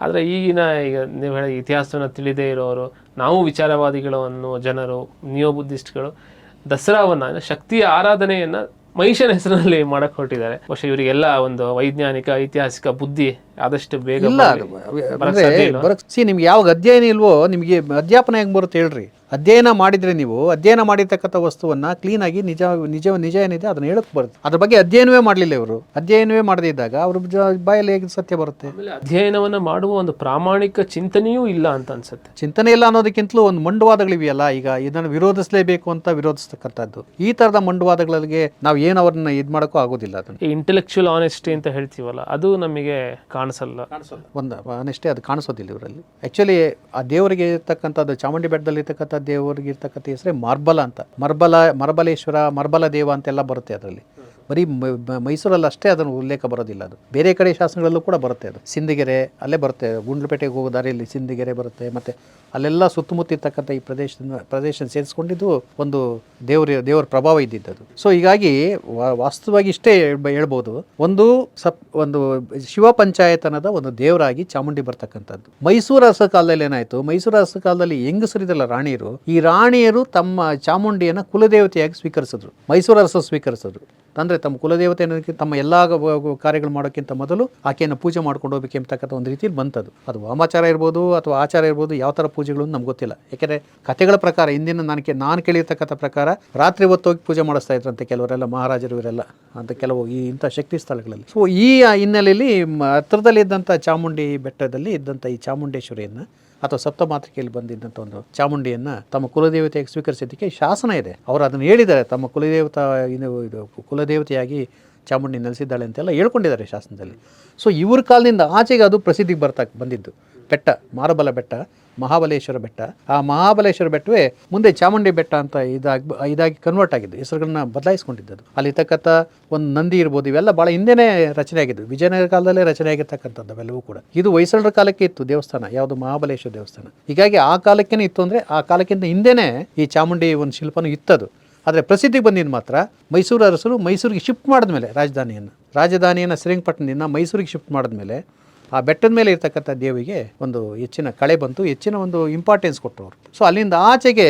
A: ಆದರೆ ಈಗ ನೀವು ಹೇಳಿ ಇತಿಹಾಸವನ್ನು ತಿಳಿದೇ ಇರೋರು, ನಾವು ವಿಚಾರವಾದಿಗಳು ಅನ್ನೋ ಜನರು, ನಿಯೋ ಬುದ್ಧಿಸ್ಟ್ಗಳು ದಸರಾವನ್ನು ಶಕ್ತಿಯ ಆರಾಧನೆಯನ್ನು ಮಹಿಷನ ಹೆಸರಿನಲ್ಲಿ ಮಾಡಕ್ಕೆ ಹೊರಟಿದ್ದಾರೆ. ಬಹುಶಃ ಇವರಿಗೆಲ್ಲ ಒಂದು ವೈಜ್ಞಾನಿಕ ಐತಿಹಾಸಿಕ ಬುದ್ಧಿ ಆದಷ್ಟು ಬೇಗ
B: ನಿಮ್ಗೆ ಯಾವಾಗ ಅಧ್ಯಯನ ಇಲ್ವೋ ನಿಮಗೆ ಅಧ್ಯಾಪನ ಹೆಂಗೆ ಬರುತ್ತೆ ಹೇಳ್ರಿ. ಅಧ್ಯಯನ ಮಾಡಿದರೆ ನೀವು ಅಧ್ಯಯನ ಮಾಡಿರ್ತಕ್ಕಂಥ ವಸ್ತುವನ್ನ ಕ್ಲೀನಾಗಿ ನಿಜ ಏನಿದೆ ಅದನ್ನ ಹೇಳಕ್ಕೆ ಬರುತ್ತೆ. ಅದ್ರ ಬಗ್ಗೆ ಅಧ್ಯಯನವೇ ಮಾಡಲಿಲ್ಲ ಇವರು. ಅಧ್ಯಯನವೇ ಮಾಡದಿದ್ದಾಗ ಅವ್ರ ಬಾಯಲ್ಲಿ ಹೇಗೆ ಸತ್ಯ ಬರುತ್ತೆ?
A: ಅಧ್ಯಯನವನ್ನ ಮಾಡುವ ಒಂದು ಪ್ರಾಮಾಣಿಕ ಚಿಂತನೆಯೂ ಇಲ್ಲ ಅಂತ ಅನ್ಸುತ್ತೆ.
B: ಚಿಂತನೆ ಇಲ್ಲ ಅನ್ನೋದಕ್ಕಿಂತಲೂ ಒಂದು ಮಂಡುವಾದಗಳಿವೆಯಲ್ಲ, ಈಗ ಇದನ್ನು ವಿರೋಧಿಸಲೇಬೇಕು ಅಂತ ವಿರೋಧಿಸ್ತಕ್ಕಂಥದ್ದು. ಈ ತರದ ಮಂಡುವಾದಗಳಿಗೆ ನಾವು ಏನು ಅವ್ರನ್ನ ಇದು ಮಾಡೋಕ್ಕೂ ಆಗೋದಿಲ್ಲ. ಅದನ್ನು
A: ಇಂಟೆಲೆಕ್ಚುಯಲ್ ಆನೆಸ್ಟಿ ಅಂತ ಹೇಳ್ತೀವಲ್ಲ, ಅದು ನಮಗೆ ಕಾಣಿಸಲ್ಲ.
B: ಒಂದು ಆನೆಸ್ಟಿ ಅದು ಕಾಣಿಸೋದಿಲ್ಲ ಇವರಲ್ಲಿ. ಆ್ಯಕ್ಚುಲಿ ಆ ದೇವರಿಗೆ ಇರ್ತಕ್ಕಂಥದ್ದು, ಚಾಮುಂಡಿ ಬೆಟ್ಟದಲ್ಲಿ ಇರ್ತಕ್ಕಂಥ ದೇವರಿಗೆ ಇರ್ತಕ್ಕಂಥ ಹೆಸರೇ ಮಾರ್ಬಲ ಅಂತ. ಮರಬಲೇಶ್ವರ, ಮರಬಲ ದೇವ ಅಂತೆಲ್ಲ ಬರುತ್ತೆ ಅದರಲ್ಲಿ. ಬರೀ ಮೈಸೂರಲ್ಲಿ ಅಷ್ಟೇ ಅದನ್ನು ಉಲ್ಲೇಖ ಬರೋದಿಲ್ಲ, ಅದು ಬೇರೆ ಕಡೆ ಶಾಸನಗಳಲ್ಲೂ ಕೂಡ ಬರುತ್ತೆ. ಅದು ಸಿಂದಗೆರೆ ಅಲ್ಲೇ ಬರುತ್ತೆ, ಗುಂಡ್ಲುಪೇಟೆಗೆ ಹೋಗೋ ದಾರಿಯಲ್ಲಿ ಸಿಂದಗೆರೆ ಬರುತ್ತೆ. ಮತ್ತು ಅಲ್ಲೆಲ್ಲ ಸುತ್ತಮುತ್ತ ಇರ್ತಕ್ಕಂಥ ಈ ಪ್ರದೇಶ ಸೇರಿಸ್ಕೊಂಡಿದ್ದು ಒಂದು ದೇವರ ಪ್ರಭಾವ ಇದ್ದಿದ್ದದು. ಸೊ ಹೀಗಾಗಿ ವಾಸ್ತವವಾಗಿ ಇಷ್ಟೇ ಹೇಳ್ಬೋದು, ಒಂದು ಶಿವ ಪಂಚಾಯತನದ ಒಂದು ದೇವರಾಗಿ ಚಾಮುಂಡಿ ಬರ್ತಕ್ಕಂಥದ್ದು. ಮೈಸೂರು ಅರಸ ಕಾಲದಲ್ಲಿ ಏನಾಯಿತು, ಮೈಸೂರು ಅರಸ ಕಾಲದಲ್ಲಿ ಹೆಂಗಸರಿದಲ್ಲ ರಾಣಿಯರು, ಈ ರಾಣಿಯರು ತಮ್ಮ ಚಾಮುಂಡಿಯನ್ನು ಕುಲದೇವತೆಯಾಗಿ ಸ್ವೀಕರಿಸಿದ್ರು. ಮೈಸೂರು ಅರಸ ಸ್ವೀಕರಿಸಿದ್ರು ಅಂದರೆ ತಮ್ಮ ಕುಲದೇವತೆ ಅನ್ನೋದಕ್ಕೆ ತಮ್ಮ ಎಲ್ಲ ಕಾರ್ಯಗಳು ಮಾಡೋಕ್ಕಿಂತ ಮೊದಲು ಆಕೆಯನ್ನು ಪೂಜೆ ಮಾಡ್ಕೊಂಡು ಹೋಗ್ಬೇಕು ಅಂತಕ್ಕಂಥ ಒಂದು ರೀತಿಯಲ್ಲಿ ಬಂತದ್ದು. ಅದು ವಾಮಾಚಾರ ಇರ್ಬೋದು ಅಥವಾ ಆಚಾರ ಇರ್ಬೋದು, ಯಾವ ಥರ ಪೂಜೆಗಳು ನಮ್ಗೆ ಗೊತ್ತಿಲ್ಲ. ಯಾಕೆಂದರೆ ಕಥೆಗಳ ಪ್ರಕಾರ ಹಿಂದಿನ ನಾನು ಕೇಳಿರ್ತಕ್ಕಂಥ ಪ್ರಕಾರ ರಾತ್ರಿ ಹೊತ್ತೋಗಿ ಪೂಜೆ ಮಾಡಿಸ್ತಾ ಇದ್ರಂತೆ ಕೆಲವರೆಲ್ಲ, ಮಹಾರಾಜರು ಇವರೆಲ್ಲ ಅಂತ ಕೆಲವು ಇಂಥ ಶಕ್ತಿ ಸ್ಥಳಗಳಲ್ಲಿ. ಸೊ ಈ ಹಿನ್ನೆಲೆಯಲ್ಲಿ ಹತ್ತಿರದಲ್ಲಿ ಇದ್ದಂಥ ಚಾಮುಂಡಿ ಬೆಟ್ಟದಲ್ಲಿ ಇದ್ದಂಥ ಈ ಚಾಮುಂಡೇಶ್ವರಿಯನ್ನು ಅಥವಾ ಸಪ್ತಮಾತೃಕೆಯಲ್ಲಿ ಬಂದಿದ್ದಂಥ ಒಂದು ಚಾಮುಂಡಿಯನ್ನು ತಮ್ಮ ಕುಲದೇವತೆಯಾಗಿ ಸ್ವೀಕರಿಸಿದ್ದಕ್ಕೆ ಶಾಸನ ಇದೆ. ಅವರು ಅದನ್ನು ಹೇಳಿದ್ದಾರೆ, ತಮ್ಮ ಕುಲದೇವತೆಯಾಗಿ ಚಾಮುಂಡಿ ನೆಲೆಸಿದ್ದಾಳೆ ಅಂತೆಲ್ಲ ಹೇಳ್ಕೊಂಡಿದ್ದಾರೆ ಶಾಸನದಲ್ಲಿ. ಸೊ ಇವ್ರ ಕಾಲದಿಂದ ಆಚೆಗೆ ಅದು ಪ್ರಸಿದ್ಧಿಗೆ ಬಂದಿದ್ದು ಬೆಟ್ಟ, ಮಾರಬಲ ಬೆಟ್ಟ, ಮಹಾಬಲೇಶ್ವರ ಬೆಟ್ಟ. ಆ ಮಹಾಬಲೇಶ್ವರ ಬೆಟ್ಟವೇ ಮುಂದೆ ಚಾಮುಂಡಿ ಬೆಟ್ಟ ಅಂತ ಇದಾಗಿ ಕನ್ವರ್ಟ್ ಆಗಿದ್ದು, ಹೆಸರುಗಳನ್ನ ಬದಲಾಯಿಸ್ಕೊಂಡಿದ್ದದು. ಅಲ್ಲಿರ್ತಕ್ಕಂಥ ಒಂದು ನಂದಿ ಇರ್ಬೋದು, ಇವೆಲ್ಲ ಭಾಳ ಹಿಂದೆನೇ ರಚನೆ ಆಗಿದ್ದು, ವಿಜಯನಗರ ಕಾಲದಲ್ಲೇ ರಚನೆ ಆಗಿರ್ತಕ್ಕಂಥದ್ದು ಅವೆಲ್ಲವೂ ಕೂಡ. ಇದು ಹೊಯ್ಸಳರ ಕಾಲಕ್ಕೆ ಇತ್ತು ದೇವಸ್ಥಾನ, ಯಾವುದು ಮಹಾಬಲೇಶ್ವರ ದೇವಸ್ಥಾನ. ಹೀಗಾಗಿ ಆ ಕಾಲಕ್ಕೇನೆ ಇತ್ತು ಅಂದರೆ ಆ ಕಾಲಕ್ಕಿಂತ ಹಿಂದೆನೇ ಈ ಚಾಮುಂಡಿ ಒಂದು ಶಿಲ್ಪನೂ ಇತ್ತದು. ಆದರೆ ಪ್ರಸಿದ್ಧಿಗೆ ಬಂದಿದ್ದು ಮಾತ್ರ ಮೈಸೂರು ಅರಸರು ಮೈಸೂರಿಗೆ ಶಿಫ್ಟ್ ಮಾಡಿದ್ಮೇಲೆ, ರಾಜಧಾನಿಯನ್ನು ಶ್ರೀರಂಗಪಟ್ಟಣದಿಂದ ಮೈಸೂರಿಗೆ ಶಿಫ್ಟ್ ಮಾಡಿದ್ಮೇಲೆ ಆ ಬೆಟ್ಟದ ಮೇಲೆ ಇರ್ತಕ್ಕಂಥ ದೇವಿಗೆ ಒಂದು ಹೆಚ್ಚಿನ ಕಳೆ ಬಂತು, ಹೆಚ್ಚಿನ ಒಂದು ಇಂಪಾರ್ಟೆನ್ಸ್ ಕೊಟ್ಟರು ಅವರು. ಸೊ ಅಲ್ಲಿಂದ ಆಚೆಗೆ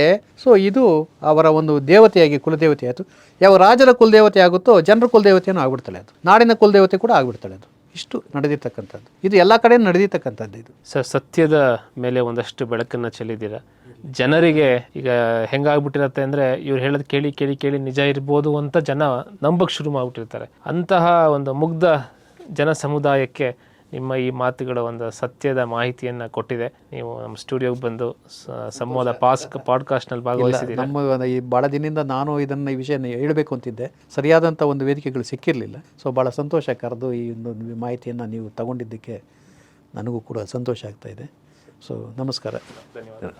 B: ಇದು ಅವರ ಒಂದು ದೇವತೆಯಾಗಿ ಕುಲದೇವತೆ ಆಯಿತು. ಯಾವ ರಾಜರ ಕುಲದೇವತೆ ಆಗುತ್ತೋ ಜನರ ಕುಲದೇವತೆಯೂ ಆಗ್ಬಿಡ್ತಾಳೆ, ಅದು ನಾಡಿನ ಕುಲದೇವತೆ ಕೂಡ ಆಗ್ಬಿಡ್ತಾಳೆ. ಅದು ಇಷ್ಟು ನಡೆದಿರ್ತಕ್ಕಂಥದ್ದು, ಇದು ಎಲ್ಲ ಕಡೆ ನಡೆದಿರ್ತಕ್ಕಂಥದ್ದು. ಇದು
A: ಸತ್ಯದ ಮೇಲೆ ಒಂದಷ್ಟು ಬೆಳಕನ್ನು ಚೆಲ್ಲಿದ್ದೀರ. ಜನರಿಗೆ ಈಗ ಹೆಂಗಾಗ್ಬಿಟ್ಟಿರತ್ತೆ ಅಂದರೆ, ಇವ್ರು ಹೇಳೋದು ಕೇಳಿ ಕೇಳಿ ಕೇಳಿ ನಿಜ ಇರ್ಬೋದು ಅಂತ ಜನ ನಂಬಕ್ಕೆ ಶುರು ಮಾಡಿಬಿಟ್ಟಿರ್ತಾರೆ. ಅಂತಹ ಒಂದು ಮುಗ್ಧ ಜನ ಸಮುದಾಯಕ್ಕೆ ನಿಮ್ಮ ಈ ಮಾತುಗಳ ಒಂದು ಸತ್ಯದ ಮಾಹಿತಿಯನ್ನು ಕೊಟ್ಟಿದೆ. ನೀವು ನಮ್ಮ ಸ್ಟುಡಿಯೋಗೆ ಬಂದು ಸಂವಾದ ಪಾಡ್ಕಾಸ್ಟ್ನಲ್ಲಿ ಭಾಗವಹಿಸಿದ್ದೀರಿ.
B: ನಮ್ಮ ಈ ಭಾಳ ದಿನದಿಂದ ನಾನು ಈ ವಿಷಯನ ಹೇಳಬೇಕು ಅಂತಿದ್ದೆ, ಸರಿಯಾದಂಥ ಒಂದು ವೇದಿಕೆಗಳು ಸಿಕ್ಕಿರಲಿಲ್ಲ. ಸೊ ಭಾಳ ಸಂತೋಷ, ಕರೆದು ಈ ಒಂದು ಮಾಹಿತಿಯನ್ನು ನೀವು ತಗೊಂಡಿದ್ದಕ್ಕೆ ನನಗೂ ಕೂಡ ಸಂತೋಷ ಆಗ್ತಾಯಿದೆ. ಸೊ ನಮಸ್ಕಾರ.
A: ಧನ್ಯವಾದ.